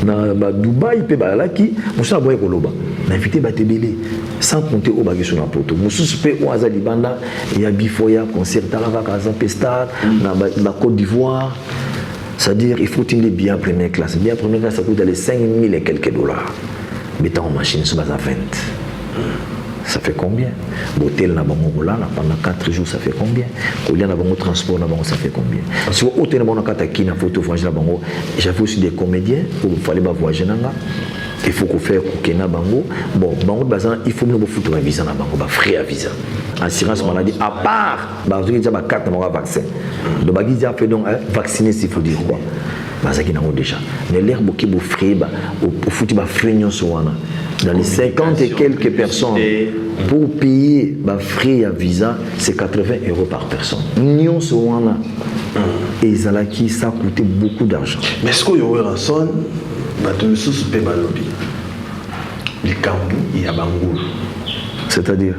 na Dubaï, Balaki, Moussa Boye Koloba. L'invité Batebele, sans compter au bagage sur la poto. Moussa Supé, Oaza Libanda, il y a Bifoya, concert Talava, Kazapestar, na Côte d'Ivoire. C'est-à-dire qu'il faut tenir bien première classe. Bien première classe, ça coûte les 5 000 et quelques dollars. Mais en machine, ça va à 20. Ça fait combien? L'hôtel, pendant 4 jours, ça fait combien? Quand il y a un transport, ça fait combien? Si vous avez un photo, j'avais aussi des comédiens, il fallait voyager. il faut qu'on fasse Kena Bango. Bon, Bango, il faut nous foutre un visa na Bango, frais à visa. Assurance maladie, à part, il y a une carte de vaccin. Le bagage a fait donc vacciner, s'il faut dire quoi. Parce qu'il y a déjà. Mais l'air qui est frais, au foot, il frais dans les 50 et quelques personnes, pour payer frais à visa, c'est 80 € par personne. Nous sommes et Zalaki, ça a coûté beaucoup d'argent. Mais est-ce qu'il y a un son, il y a c'est-à-dire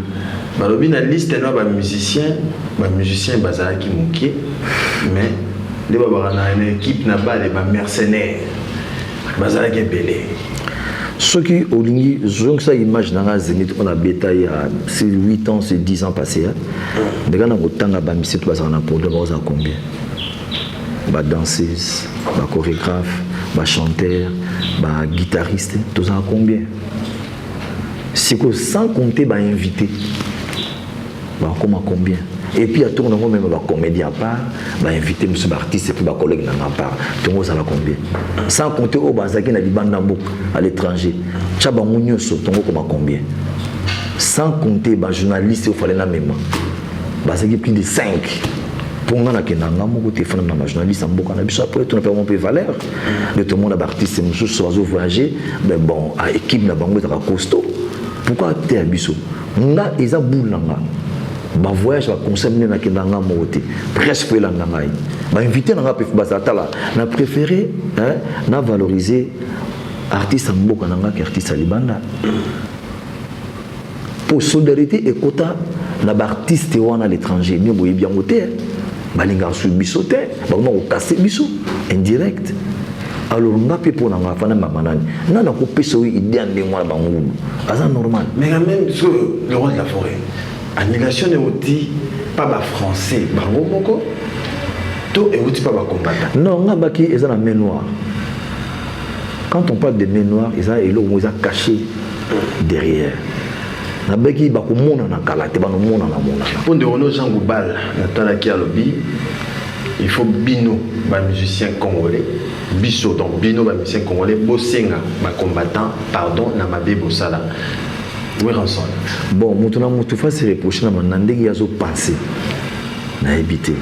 Malobi na liste na ba musicien bazalaki moké mais les babana na équipe na ba les mercenaires bazalaki belé ceux qui au ligne donc ça image dans la Zénith on a bétail à c'est 8 ans c'est 10 ans passés les gars na kotanga ba musique bazana pour de base à combien ba danseuse ba chorégraphe ba chanteur ba guitariste tout ça à combien c'est que sans compter ba invité comme à combien et puis à tourner même ba comédien à part ba inviter monsieur artiste et puis ba collègue na part tout ça à combien sans compter au bazaki na libanda mbok à l'étranger chaba munyo so tongo comme à combien sans compter ba journaliste au fallait na même bazaki plus de 5 pour nga na kenanga moko téléphone na journaliste mboka na biso après tout na vraiment peu valeur de tout le monde artiste monsieur so voyager mais bon à équipe na bango ta costaud pourquoi tu es à biso nga eza boule nanga ba voyage ba concert na kendanga moté presque la nanga ba invité nanga pe basata là na préféré na valoriser artiste mboka nanga que artiste libanda pour solidarité et quota na ba artiste wana à l'étranger ni boye bien moté balinga su biso te ba ko casser biso indirect alors on a pu pour n'en faire un banane non on peut se idée en démoile bangou c'est normal mais quand même sur le roi de la forêt annulation est aussi pas bas français bango moko to et aussi pas bas combattant non on a baki ils ont la main noire quand on parle de main noire ils ont caché derrière na baki ba ko mona na kala te ba no mona na mona pour de Renaud Jean Goubal na tala ki alobi il faut bino ba musicien congolais biso donc bino ba musicien congolais bosenga ba combattant pardon na mabe bosala oui ensemble bon mutuna mutu fa se reprocher na mandenge yazo penser na éviter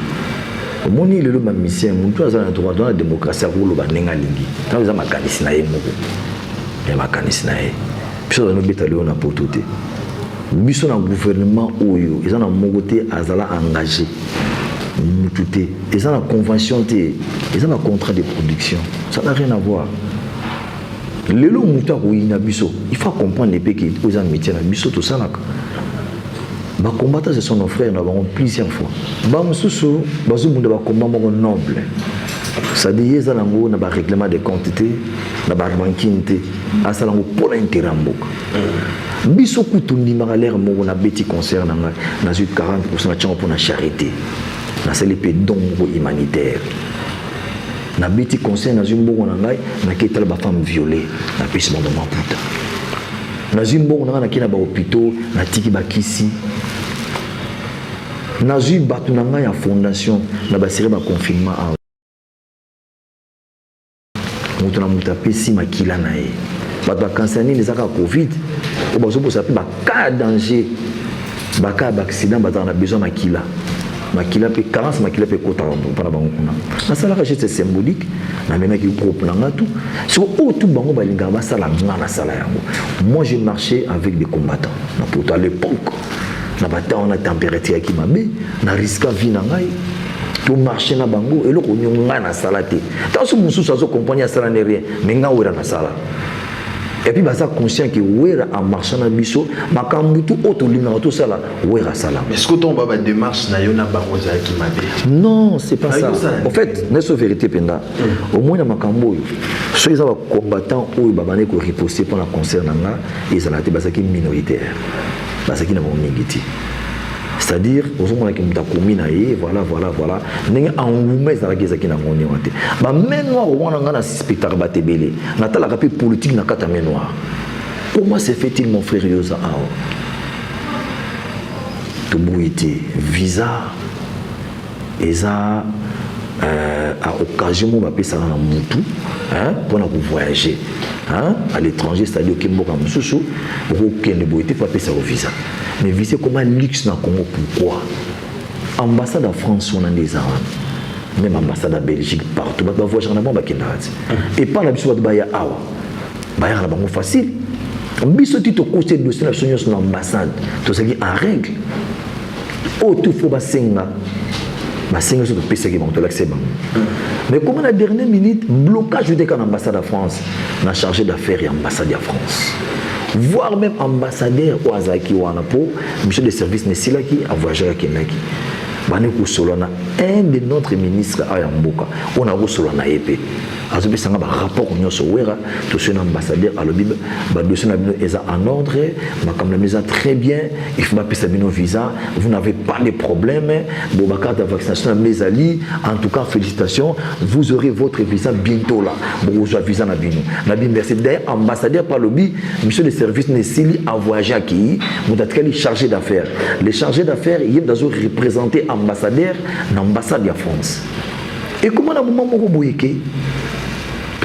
omoni lelo ba musicien mutu azana droit dans la démocratie ko lo ba nenga lingi tant za makanisi na ye moko ya makanisi na ye biso no beta leo na potote biso na gouvernement oyo ezana mogote azala engagé mututé ils ont la convention ils ont un contrat de production ça n'a rien à voir le long muta ko ina biso il faut comprendre les pays qui ont un métier na biso tout ça là ba combattre ce sont nos frères nous avons plusieurs fois ba mususu bazo munda ba combat mo noble ça dit yeza nango na ba règlement de quantité na ba bankinité asala ngo pour l'intérêt mboka biso kutundi magalaire mo na beti concert na 40% na tchango pour la charité na célébrer don humanitaire na beti conseil na zimbo na ngai na ketala ba femme violée na pesi mo maputa na zimbo na kina ba hôpitaux na tiki ba kisi na zimba tu na ngai ya fondation na ba sere ba confinement a mutu na muta pesi makila na ye bato ba cancer ni les aka covid o bazo pour ça ba cas danger ba cas d'accident ba na besoin makila makila pe carence makila pe kota para bango kuna na sala ka c'est symbolique na mena ki groupe na ngatu so o tout bango balinga ba sala ngana sala yango moi j'ai marché avec des combattants na pour à l'époque na bata on a température qui mabe na risque vie na ngai to marcher na bango et loko nyonga na sala te tant so mususu azo compagnie sala ne rien mais nga wera na sala et puis basa conscient que wera en marchant na biso makambu tout auto lina to sala wera sala mais est-ce que ton baba démarche na yona bango za ki mabe non c'est pas ça en fait n'est-ce vérité penda au moins na makambu ceux qui sont combattants ou baba ne ko riposter pour la concert na nga ils ont été basa ki minoritaire basa ki na mo mingiti c'est-à-dire aux hommes qui m'ont commis voilà n'est engouement ça la guise qui n'a pas monté bah même noir on a un spectacle batté belé n'attend la rapide politique n'a qu'à ta main noire pour moi c'est fait-il mon frère Yosa Ao tout bouité visa et ça à occasion mo ba pesa na mutu pour na voyager à l'étranger, c'est-à-dire que mboka mususu okende boité pa pesa au visa. Mais visa comme un luxe na Congo, pourquoi? Ambassade de France on a des armes. Même ambassade de Belgique partout ba voyager na ba kendazi. Et pas la biso ba ya awa. Ba ya na bango facile. Biso ti to conseil dossier na sonyo sur l'ambassade. To ça en règle. Oh tout faut ba senga. Ba senga sur pesa ki bango l'accès bango. Mais comme à la dernière minute, blocage de l'ambassade de France, on a chargé d'affaires et ambassade de France. Voire même ambassadeur au Azaki ou Anapo, monsieur de service Nessilaki a voyagé à Kenaki. Un de notre ministre à Yamboka, on a reçu la épée. Alors, il y a un rapport sur l'ambassadeur à l'Obib, dossier est en ordre, très bien, il faut passer un visa, vous n'avez pas de problème, la carte de vaccination en tout cas, félicitations, vous aurez votre visa bientôt là. Vous avez visa merci. D'ailleurs, ambassadeur par l'Obib, monsieur de service Nessili a voyagé à qui vous êtes chargé d'affaires. Les chargés d'affaires, ils sont représentés ambassadeur dans l'ambassade de France. Et comment on a moment où tu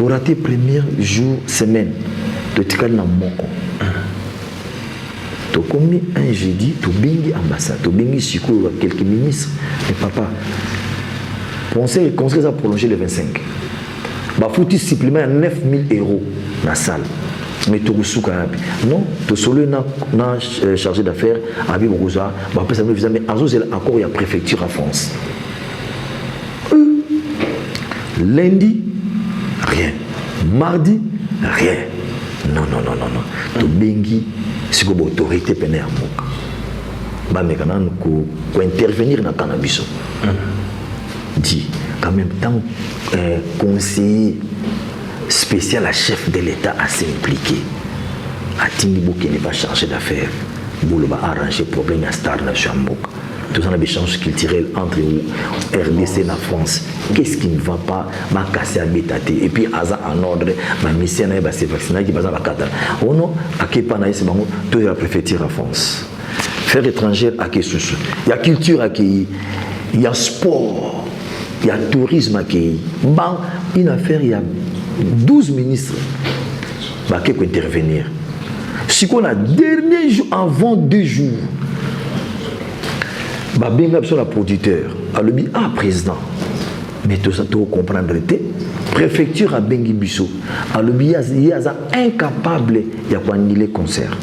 as raté le premier jour, semaine, tu as été dans Moko. Tu as commis un jeudi, tu as bien ambassade, tu as bien quelques ministres. Mais papa, pensez que le conseil a prolongé le 25. Il faut un supplément de 9 000 € dans la salle. Mais tu as non, tu as solo chargé d'affaires à Biborouza, mais encore il y a préfecture à France. Lundi, rien. Mardi, rien. Non. Tu bengi, c'est comme autorité pénale. Mais quand on intervenir dans le cannabis, dit qu'en même temps, conseiller spécial à chef de l'État à s'impliquer. À Tindibo qui n'est pas chargé d'affaires, il va arranger le problème à Star Nationbook. Tout ça, on a des échanges culturels entre RDC et la France. Qu'est-ce qui ne va pas? Ma casser à bétaté. Et puis, en ordre, ma mission est se vacciner qui va à Qatar. Oh non, à Kepana, c'est bon, tout la préfecture en France. Faire étrangère à Kessus. Il y a culture à qui, il y a sport, il y a tourisme à qui. Bon, une affaire, il y a 12 ministres qui peuvent intervenir. Si on a dernier jour, avant 2 jours, la producteur a le président. Mais tout ça, tu comprendre. Préfecture à Bengi Bissot. A le il y a incapable de annuler le concert.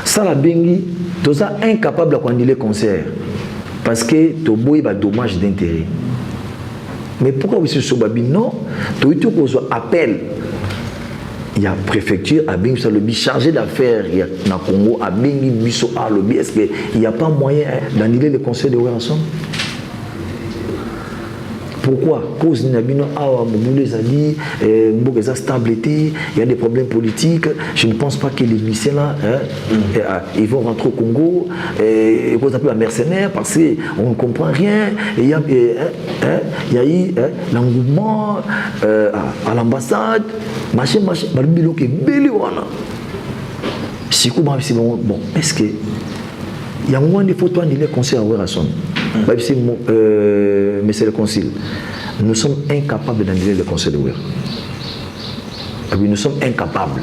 Ça, la Bengi, tout ça incapable de annuler le concert. Parce que tu as un dommage d'intérêt. Mais pourquoi vous êtes babi? Non, tu as appel. Il y a préfecture à Bengi, le chargé d'affaires il y a dans le Congo à Bengi Bisso à lobby. Est-ce qu'il n'y a pas moyen d'annuler le conseil de Ouéranson? Pourquoi? Cause Nabino Awa Mouboules a dit, stabilité, il y a des problèmes politiques. Je ne pense pas que les lycéens là, ils vont rentrer au Congo, et qu'on appelle un mercenaire parce qu'on ne comprend rien. Il y a eu l'engouement à l'ambassade, machin, Balbilo qui est belé. Bon, est-ce que il y a moins de photos annuler le conseil à Ouéranson? Monsieur le Conseil, nous sommes incapables d'annuler le Conseil de Ouéra. Nous sommes incapables.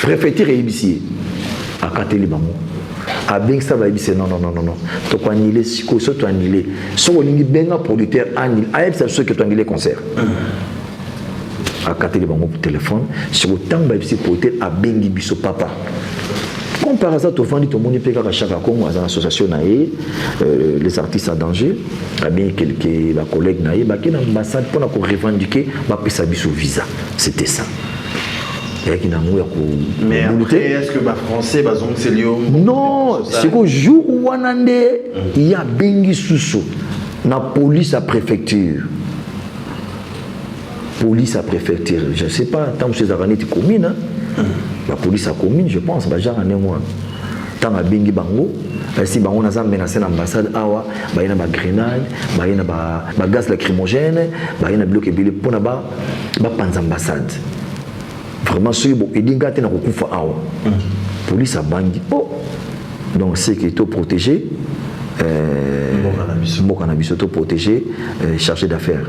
Préfecture et ici, à Katelibamo, à Bengsta va ici, non. Tu peux annuler, si tu peux annuler. Si tu as benga producteur, annule. C'est ce que tu as annulé le concert. À Katelibamo pour téléphone, si tu as un producteur à Bengi Bisso Papa. Comme par hasard, tu as vendu ton monde à chaque fois, à l'association, les artistes à danger, bien quelques collègues, qui ont l'ambassade pour revendiquer le visa. C'était ça. Mais après, est-ce que les Français, c'est lié au... Non, c'est qu'au jour où il y a Bengi Soussou, la police à préfecture. Police à préfecture, je ne sais pas, tant que c'est Zarani, tu commune, la police a commune, je pense, genre en moi. Tant à Bengi Bango, si on a menacé l'ambassade, il y a des grenades, il y a des gaz lacrymogènes, il y a des blocs pour l'ambassade. Vraiment, ceux qui ont été police a bangi. Donc, c'est qui est protégé. mboka na biso to protéger chargé d'affaires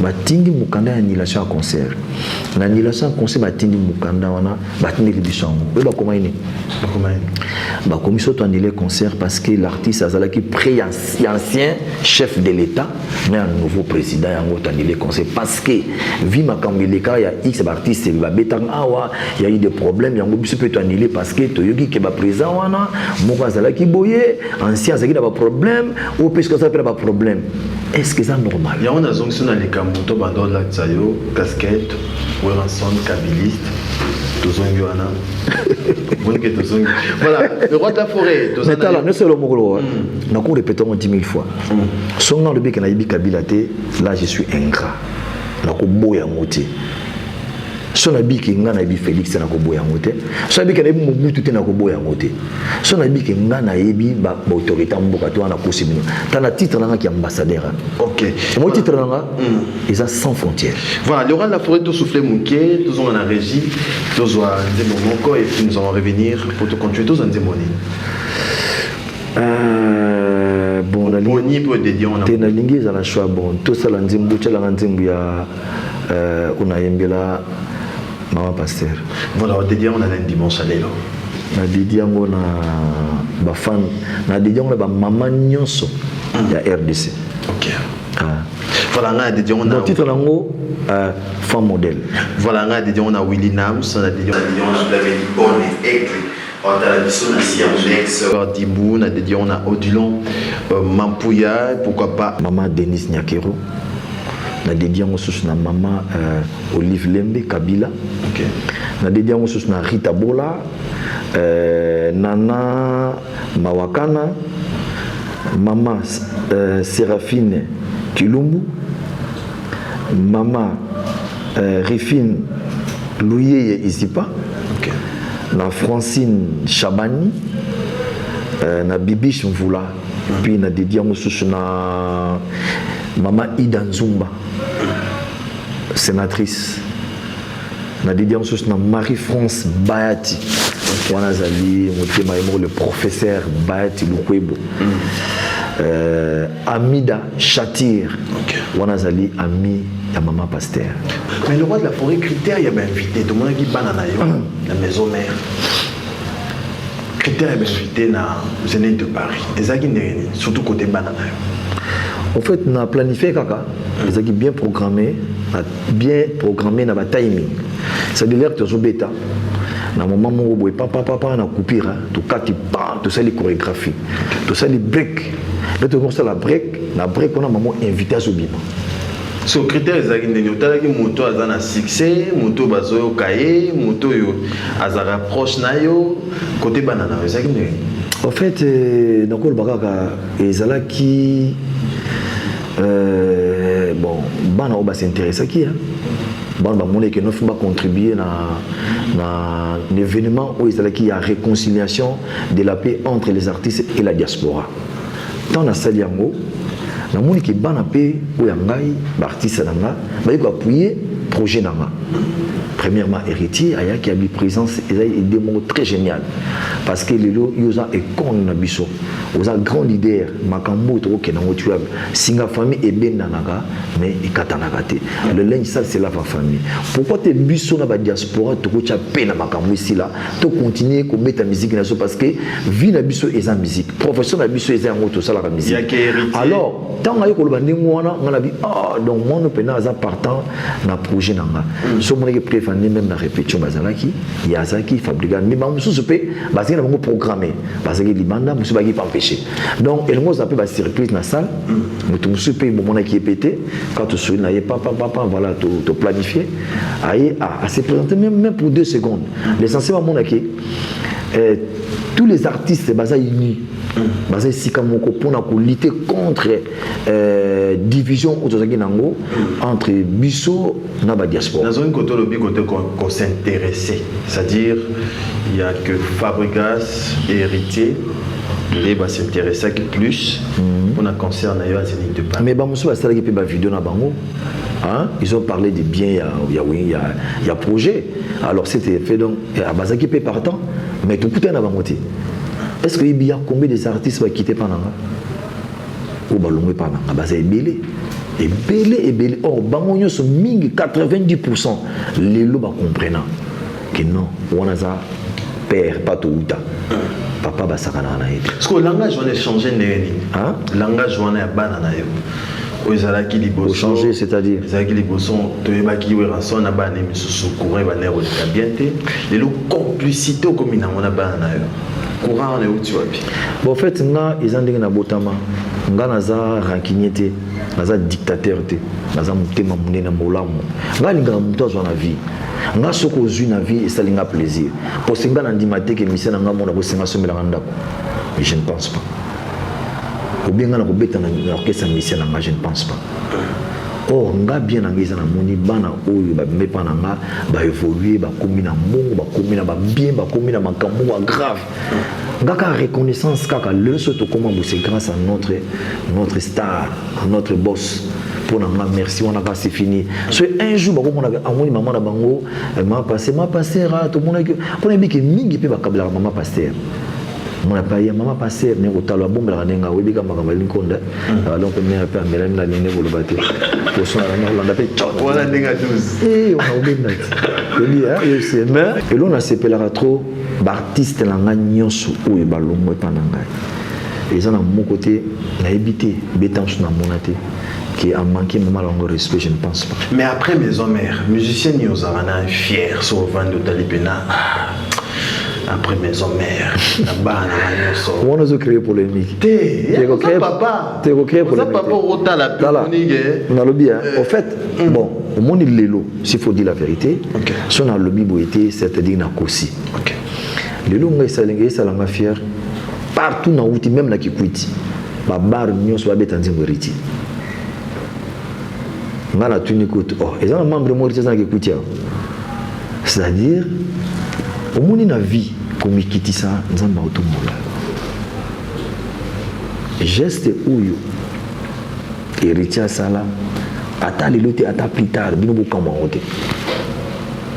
batindi mukanda ya annulation à concert na annulation à concert batindi mukanda wana batindi libiso yango pe bakoma ini bakomi soto annuler concert parce que l'artiste azalaki ancien chef de l'état mais un nouveau président yango annuler concert parce que vi makambo eleka ya x artiste babetanga awa il y a eu des problèmes yango biso pe to annuler parce que toyoki ke ba président wana moko azalaki boye ancien azalaki na ba problème ou parce que ça peut ba problème. Est-ce que c'est normal? Il y a une zone sur les Kamuto, Bandol, Tsayo, casquette, Weranson, Kabiliste, Tozonguana. Voilà, le roi de la forêt. Maintenant, nous sommes le Mogolo. Nous répétons 10 000 fois. Son nom de Bik Naïbi Kabilate, là je suis ingrat. Nous sommes boya moté. Son habit qui ngana ibi Félix na ko boya moté. Son habit qui na Mobutu te na ko boya moté. Son habit qui ngana ibi ba autorité mboka to na ko simino. Tana titre na ki ambassadeur. OK. Mon titre na ils a sans frontières. Voilà, le roi de la forêt tout souffler mouké, tous on a régie, tous on des moments et puis nous allons revenir pour te continuer tous en démonie. Bon la ligne pour dédier on a te na lingi za na choix bon tout ça la nzimbu tshela nga nzimbu ya una yembela Maman Pasteur. Voilà, on dédié on a un dimanche à l'élo. Na dédié on a ba fan, na dédié on a ba maman nyonso ya RDC. OK. Voilà, on a dédié on a le titre lango femme modèle. Voilà, on a dédié on a Willy Nams, on a dédié on a la bonne aigle. On a la mission aussi en ex Dibou, on a dédié on a Odilon, Mampouya, pourquoi pas maman Denise Nyakero. Na dédié on sous na maman Olive Lembe Kabila. OK. Na dédié on sous na Rita Bola, Nana Mawakana, maman Séraphine Kilumbu, maman Rifine Louye Isipa. OK. Na Francine Chabani, na Bibiche Mvula, puis na dédié on sous na maman Ida Nzumba, sénatrice. Na dédié en sous na Marie-France Bayati. Wana zali motema le professeur Bayati Lukwebo. Amida Chatir. Wana zali ami ya maman Pasteur. Mais le roi de la forêt critère il y a bien invité tout le monde qui banana la maison mère. Critère il y a invité na Zénith de Paris. Ezaki surtout côté banana. En fait, on a planifié kaka, les a bien programmé dans le timing. C'est-à-dire que tu as bêta. Dans le moment où tu as na coupure, tu as tout ça les chorégraphies, tout ça les breaks. Là tu as la break, on a maman invité à Zobima. So critère ezaki ndeni otalaki moto aza na succès, moto bazoyo kaye, moto yo aza rapproche na yo côté banana ezaki ndeni. En fait, donc le bagaka ezalaki bon, bana oba s'intéresse à qui hein? Bon, bah mon équipe va contribuer à l'événement où il y a réconciliation de la paix entre les artistes et la diaspora. Dans la salle yango, na mon équipe bana paix où yangai, artiste nanga, bah il va appuyer projet nanga. Premièrement, héritier, aya qui a eu présence, et des mots très génial. Parce que les lots, ils ont un con nabiso, ils ont un grand leader, makambo to ke na motuab, singa famille et ben nanaga, mais et katanagate. Le linge ça c'est la famille. Pourquoi te biso na ba diaspora to ko cha pena makambo ici là, to continuer ko mettre musique na so parce que vie na biso et musique, profession na biso et en auto ça la musique. Alors, tant nga ko ba ndingo wana ngala bi donc moi no pena za partant na projet nanga. So mon équipe même la répétition bazalaki yazaki fabricant mais bamusu sope basé na bango programmé parce que libanda musu baki pas empêcher donc elle nous appelle ba surprise na salle mutu musu pe moment qui est pété quand tu souris na papa voilà to planifier aïe à se présenter même pour 2 secondes l'essentiel à mon aki tous les artistes basés unis basé sika moko pona ko lutter contre division entre biso na ba diaspora. Dans un côté le côté qu'on s'intéresser, c'est-à-dire il y a que Fabregas et héritier les va s'intéresser plus on a concert na yo à Zénith de Paris. Mais ba muso ba sala ki pe ba vidéo na bango. Hein? Ils ont parlé de bien, il y a projet. Alors c'était fait donc à Bazaki pe partant, mais tout coûtait na bangoté. Est-ce qu'il y a combien d'artistes qui vont quitter Panama? au balongwe par là basa ebele oh bango nyonso mingi 90% les lots ba comprenant que non on a ça père pas tout uta papa basakana na yete parce que le langage on a changé néni hein langage on a banana yo ozalaki liboso changer c'est-à-dire ezalaki liboso toyebaki weranso na bana misusu courant ba nero de bien te le complicité comme na on a banana yo courant on est où tu vois bien bon en fait nga ezandenge na botama nga naza rancunier te naza dictateur te naza mutema munene molamu nga lingaka mutu azwa na vie nga soko ozwi na vie esalinga plaisir parce que nga nandima te ke mission na nga mona kosenga somelanga ndako mais je ne pense pas ou bien nga na kobeta na orchestre mission na nga je ne pense pas or nga bien na nga eza na moni bana oyo bamepa na nga baévoluer bakomi na mongo bakomi na babien bakomi na makambo grave nga ka reconnaissance kaka le soto comment c'est grâce à notre star notre boss pour nous merci on a pas c'est fini so un jour ba ko na amoni maman na bango ma passé ra to mona que pour bi que mingi pe ba kabla maman pasteur mona pa ya maman pasteur ne ko talo bomba la nenga webi ka makamba linkonda donc mère pe amela na nene ko lo baté pour so na Hollande pe wala nenga 12 on a oublié na je dis hein c'est mais et l'on a s'appellera trop d'artistes na nga nyonso oyo balongwe pananga et ça na mon côté na habité betanche na monate qui a manqué moment longo respect je ne pense pas mais après maison mère musicien ni ozarana fier sur vendre de talipena après maison mère na bana na nyonso on a créé polémique papa t'es créé polémique papa rota la polémique na lobby en fait bon au monde lelo s'il faut dire la vérité son na lobby bo été c'est-à-dire na kosi lelo ngai salanga fier partout na outi même na Kikwiti ba bar nyonso ba betanzi ngoriti ngana tuni koto oh et un membre moriti na Kikwiti c'est-à-dire au monde na vie comme kitisa nzamba otomola geste uyo héritier sala ata lelo te ata plus tard bino bokamba ote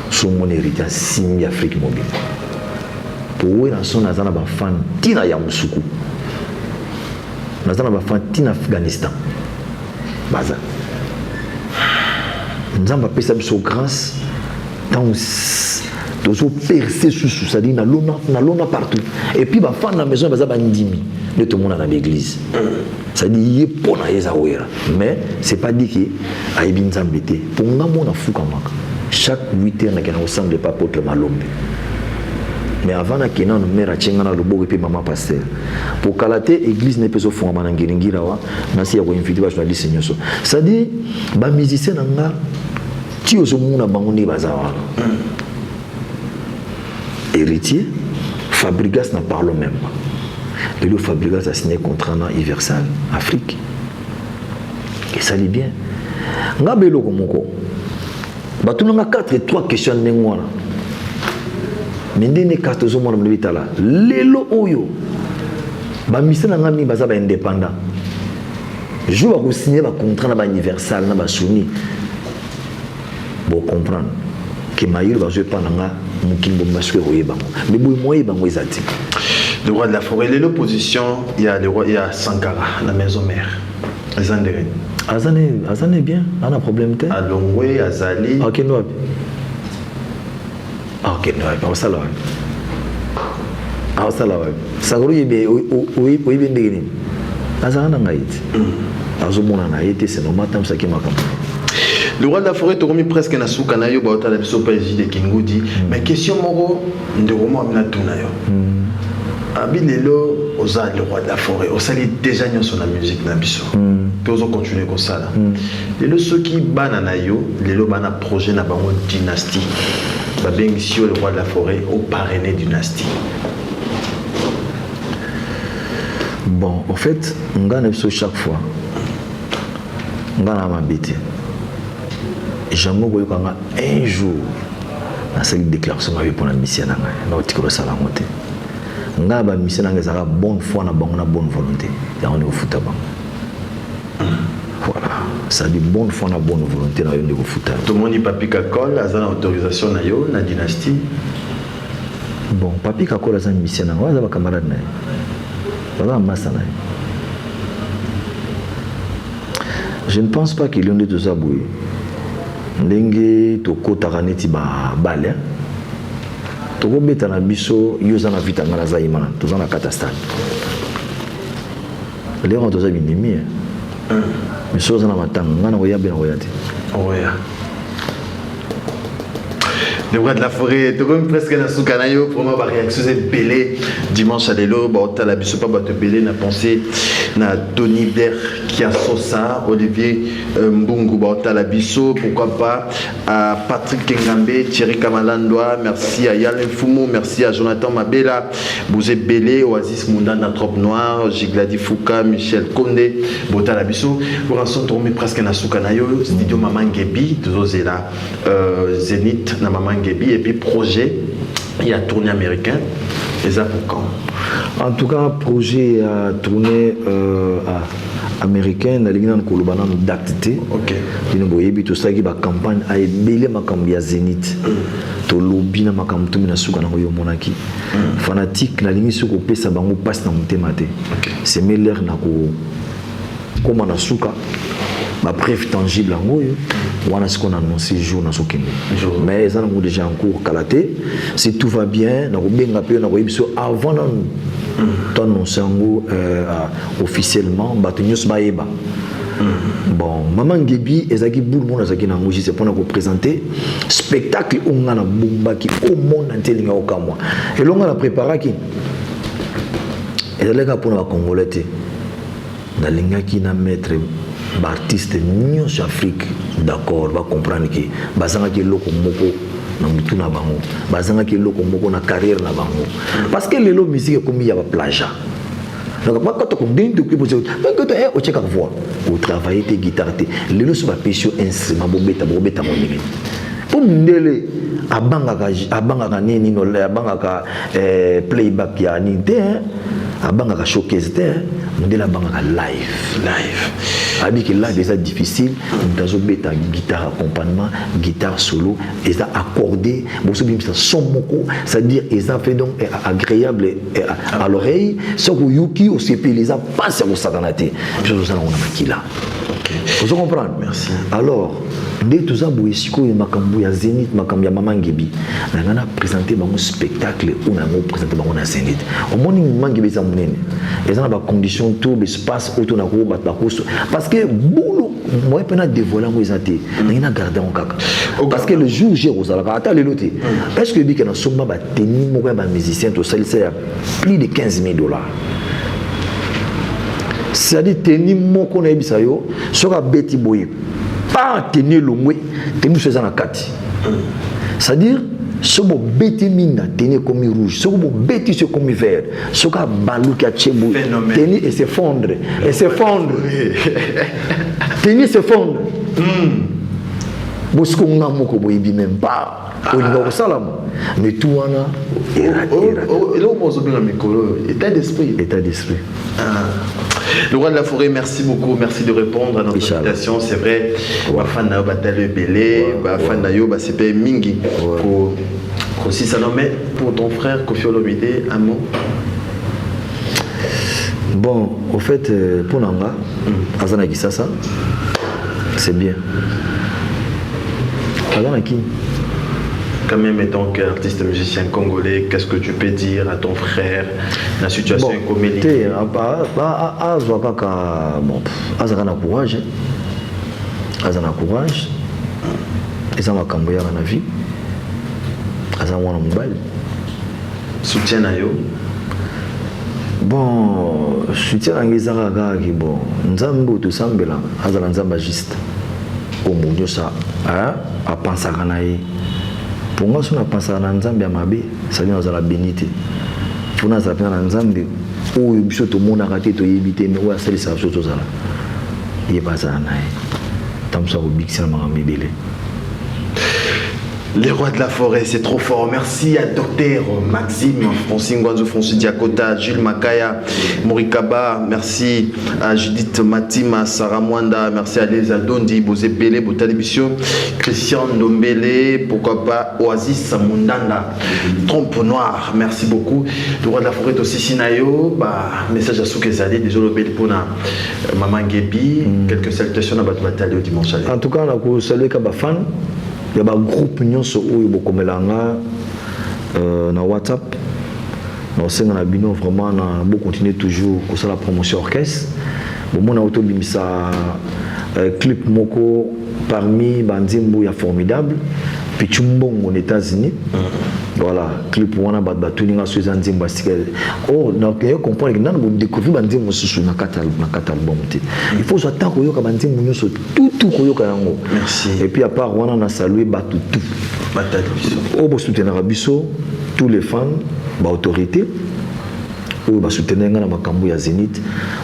so mon héritier simi Afrique mobile pour na son azana ba fan tina ya musuku nazana ba fan tina Afghanistan baza nzamba pesa biso grâce dans toujours percer sous ça dit na lona partout et puis ba fan na maison baza ba ndimi de tout le monde dans l'église ça dit yé pona yeza wera mais c'est pas dit que aibi nzambe te pour nga mona fuka maka chaque 8 heures na kana ensemble pas apôtre Malombe mais avant na kena no mera chenga na loboko pe maman pasteur pour kalaté église ne peso fondama na ngiringira wa na si ya ko inviter ba journaliste nyoso ça dit ba musicien na nga ti ozo muna bango ni bazawa héritier Fabregas n'en parle même pas. Le Fabregas a signé contrat dans Universal Afrique et ça dit bien nga belo komoko batunanga 4 et 3 questions nengwana mindene carte zo mona mbitala lelo oyo ba misena ngami baza ba indépendant je vais signer ba contrat na ba Universal na ba Sony bon comprendre que mayelo ba jouer pendant mukimbo masque oyeba mais boy moye bango ezati le roi de la forêt l'opposition il y a le roi il y a Sankara la maison mère Azandere Azane bien on a problème te Alongwe Azali OK no OK no pas ça là ah ça là sagoro yebe oyibe ndegini azana ngaiti azomona na yete c'est normal tam ça qui m'a le roi de la forêt tokomi presque na suka na yo ba otala biso page de Kingudi mais question moko ndeko mo amina tuna yo abilelo oza le roi de la forêt osali déjà nyonso na musique na biso pe ozo continuer ko sala lelo soki bana na yo lelo bana projet na bango dynastie ba bengi le roi de la forêt au parrainé dynastie bon en fait ngana biso chaque fois ngana mabete jango boyokanga un jour na sali déclaration avec pour la mission na ngai na otikolo sala ngote nga ba mission na ngezaka bonne foi na bango na bonne volonté ya on est au futa bango voilà ça dit bonne foi na bonne volonté na yo ndeko futa tout monde papi kakol azana autorisation na yo na dynastie bon papi kakol azana mission na ngwa za ba camarade na yo ba massa na yo Je ne pense pas qu'il y ait de tout ça. Ndenge tokotaka neti ba bale. Tokobeta na biso yoza na vitanga na zaimana, toza na catastrophe. Léon toza binimi. Mais soza na matanga, ngana ko yabe na ko yate. Oya. Le roi de la forêt, tu comme presque dans ce canal, pour ma réaction c'est belé dimanche à l'élo, bah on la biso pas te belé n'a pensé na Tony Blair qui a ça, Olivier Mbungu bah on la biso, pourquoi pas à Patrick Kengambe, Thierry Kamalandoa, merci à Yalen Fumo, merci à Jonathan Mabela, Bouzé Belé, Oasis Mounda na Trop Noir, Jigladi Fouka, Michel Condé, Bota la biso, pour un son tourné presque dans ce canal, studio Maman Gebi, tous là, Zénith na Maman et puis projet, il y a tournée américain, et ça pour quand? En tout cas, projet a tourné américain, dans l'Union Kolobana d'acte. Ok. Tout ça qui va campagne a ébélé ma campagne Zénith. To lobby na makambo to mina suka na yo monaki. Fanatique na lingi suko pesa bango passe na mutemate. C'est meilleur na ko comme na suka. Ma preuve tangible en haut, on a ce qu'on a annoncé jour dans ce Kenya. Mais ils ont déjà en cours kalaté. Si tout va bien, on a bien appelé, on a eu avant d'annoncer officiellement, Batunius Baeba. Bon, Maman Gebi, Ezaki Boulmon, Ezaki Nangoji, c'est pour nous présenter spectacle on a Bumba qui au monde entier linga okamwa. Et l'on a préparé qui. Et les gars pour nous Congolais, na linga qui na maître artiste New Afrique, d'accord, va comprendre que bazanga ki loko moko na mutu na bango, bazanga ki loko moko na carrière na bango, parce que les musique comme il y a plagiat. Donc quand on dit que vous au check voix, au travailler tes guitares, les lots sur pécho instrument bobeta monene. Pour ndele abanga nini no le abanga playback ya ni te, abanga showcase te, ndela abanga live. Avec que là déjà difficile, nous avons bêta guitare accompagnement, guitare solo, et ça accordé, son moko, c'est-à-dire ils ont fait donc agréable à l'oreille, ce que Yuki au CP les a passé au saganate. Je vous en ai là. Vous comprenez? Merci. Alors, dès tout ça, Bouissiko et Makambu, Zénith, Makambu, Maman Gebi, on a présenté un spectacle où on a présenté un Zénith. Au moment où Maman Gebi, ils ont des conditions, tout l'espace autour de la roue, parce que boulot, moi, je peux dévoiler mes athées, je vais garder en caca. Parce que le jour où j'ai osé, est-ce que vous avez un sommet de musicien, tout ça, c'est plus de $15 000. C'est-à-dire tenir mon connaît bisayo sur un bêti boy pas tenir le moué tenir faisant la carte c'est-à-dire ce beau bêti mine tenir comme rouge ce beau bêti c'est comme vert ce qu'a balou qui a tchébou tenir et s'effondre tenir s'effondre parce qu'on a moko boy même pas au niveau salam mais tout on a et là on pose bien le micro état d'esprit. Le roi de la forêt, merci beaucoup, merci de répondre à notre invitation. C'est vrai, Bafan Nayo Batale Belé, Bafan Nayo Basepe Mingi. Aussi, ça nomme pour ton frère Kofi Olomide, un mot. Bon, au fait, pour Nanga, Azana Kisasa, c'est bien. Azana qui? Quand même, étant qu'artiste musicien congolais, qu'est-ce que tu peux dire à ton frère, la situation comme elle est? Azana courage. Azana courage. Azana Kamboya dans la vie. Azana wana mobile. Soutien à yo. Bon, soutien à Ngizara Gagi, bon, Nzambo tout sambela, Azana Nzamba juste. Au monde ça, à penser à Ganaï. Pour moi, si on a pensé à Nzambe à Mabé, ça vient à la bénité. Pour nous, ça vient à Nzambe, où tout le monde a raté, tout évité, mais où est-ce que ça a fait? Il n'y a pas ça. Tant que ça, au Big Sam a mis belé. Les rois de la forêt, c'est trop fort. Merci à Docteur Maxime, Francine Guanzo, François Diakota, Jules Makaya, Morikaba. Merci à Judith Matima, Sarah Mwanda. Merci à Lisa Dondi, Bozé Bélé, Botalébission, Christian Dombele, pourquoi pas Oasis Mundanda, Trompe Noire. Merci beaucoup. Le roi de la forêt aussi Sinayo. Message à Soukezali, désolé pour Maman Gebi. Quelques salutations à votre bataille au dimanche. En tout cas, on a salué Kabafan. Il y a un groupe nyonso oyo bokomelanga na WhatsApp. Na senga na bino vraiment na bo continuer toujours ko la promotion orchestre. Bon mon auto bimisa clip moko parmi bandimbo ya formidable Pichumbong aux États-Unis. Voilà, clip wana batuni nga suza nzimba stikel. Oh, donc yo comprendre que nan bo découvrir bandimbo susu na katal album te. Il faut attendre ko yo ka bandimbo nyonso tout ko yo ka yango. Merci. Et puis à part wana na saluer batu tout. Batali biso. Oh bo soutenir biso tous les fans, ba autorité. Oh ba soutenir nga na makambo ya Zénith.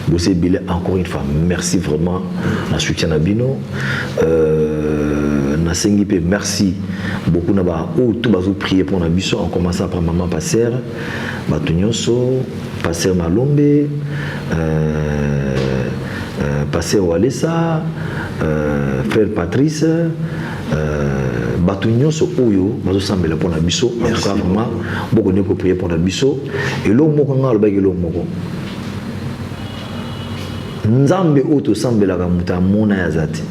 Bosé Bilé encore une fois merci vraiment na soutien na bino. Merci beaucoup tout bazou prier pour Nabiso en commençant par maman Passer Batunyonso Passer Malombe Passer Walesa frère Patrice Batunyonso Oyo bazo sambela pour Nabiso en tout cas vraiment beaucoup de prier pour Nabiso et l'eau moko nga le bagé l'eau moko Nzambe auto sambela ka muta mona yazati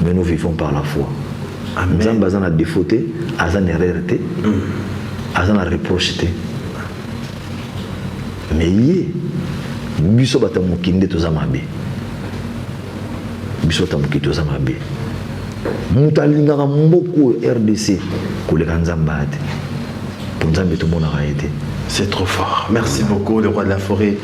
mais nous vivons par la foi. Nzambe azana défauté, azana erreur, azana reproché. Mais yé, biso batamukinde tozamabe. Biso batamukinde tozamabe. Mutalinga mboko RDC koleka Nzambe ate. Pour Nzambe tout le monde a été. C'est trop fort. Merci beaucoup, le roi de la forêt.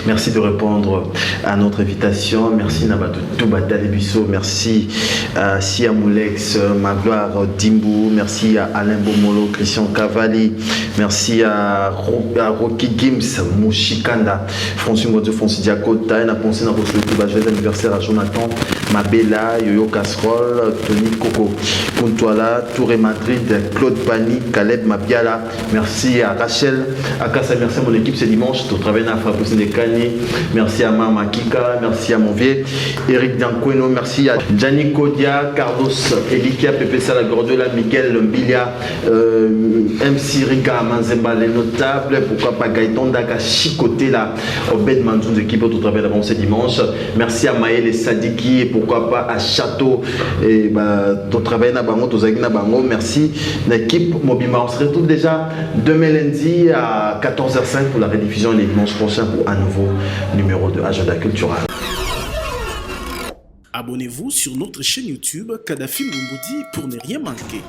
Merci de répondre à notre invitation. Merci Nabatou Toubata Lebisso. Merci à Siamoulex, Magloire Dimbu. Merci à Alain Bomolo, Christian Cavalli. Merci à Rocky Gims, Mouchikanda, François Ngodzo, Fonsi Diakota. Et on a pensé à votre joyeux anniversaire à Jonathan, Mabella, Yoyo Casserole, Tony Coco, Puntuala, Touré Madrid, Claude Pani, Caleb Mabiala. Merci à Rachel. Akasa, merci à mon équipe ce dimanche. Tu travailles dans la Frappoussine de Kani. Merci à Mama Kika. Merci à mon vieux Eric Danqueno. Merci à Gianni Kodia, Carlos Elikia, Pepe Sala Gordola, Miguel Mbilia, MC Riga Manzemba, les notables. Pourquoi pas Gaëtan Daka Chicoté là, Obed Manzoun de l'équipe. Tu travailles d'avant ce dimanche. Merci à Maël et Sadiki. Et pourquoi pas à Château. Et tu travailles dans Bango, tu as Bango. Merci l'équipe Mobima. On se retrouve déjà demain lundi à 14h05 pour la rediffusion les dimanches prochains pour un nouveau numéro de Agenda Cultural. Abonnez-vous sur notre chaîne YouTube Kadhafi Mboumoudi pour ne rien manquer.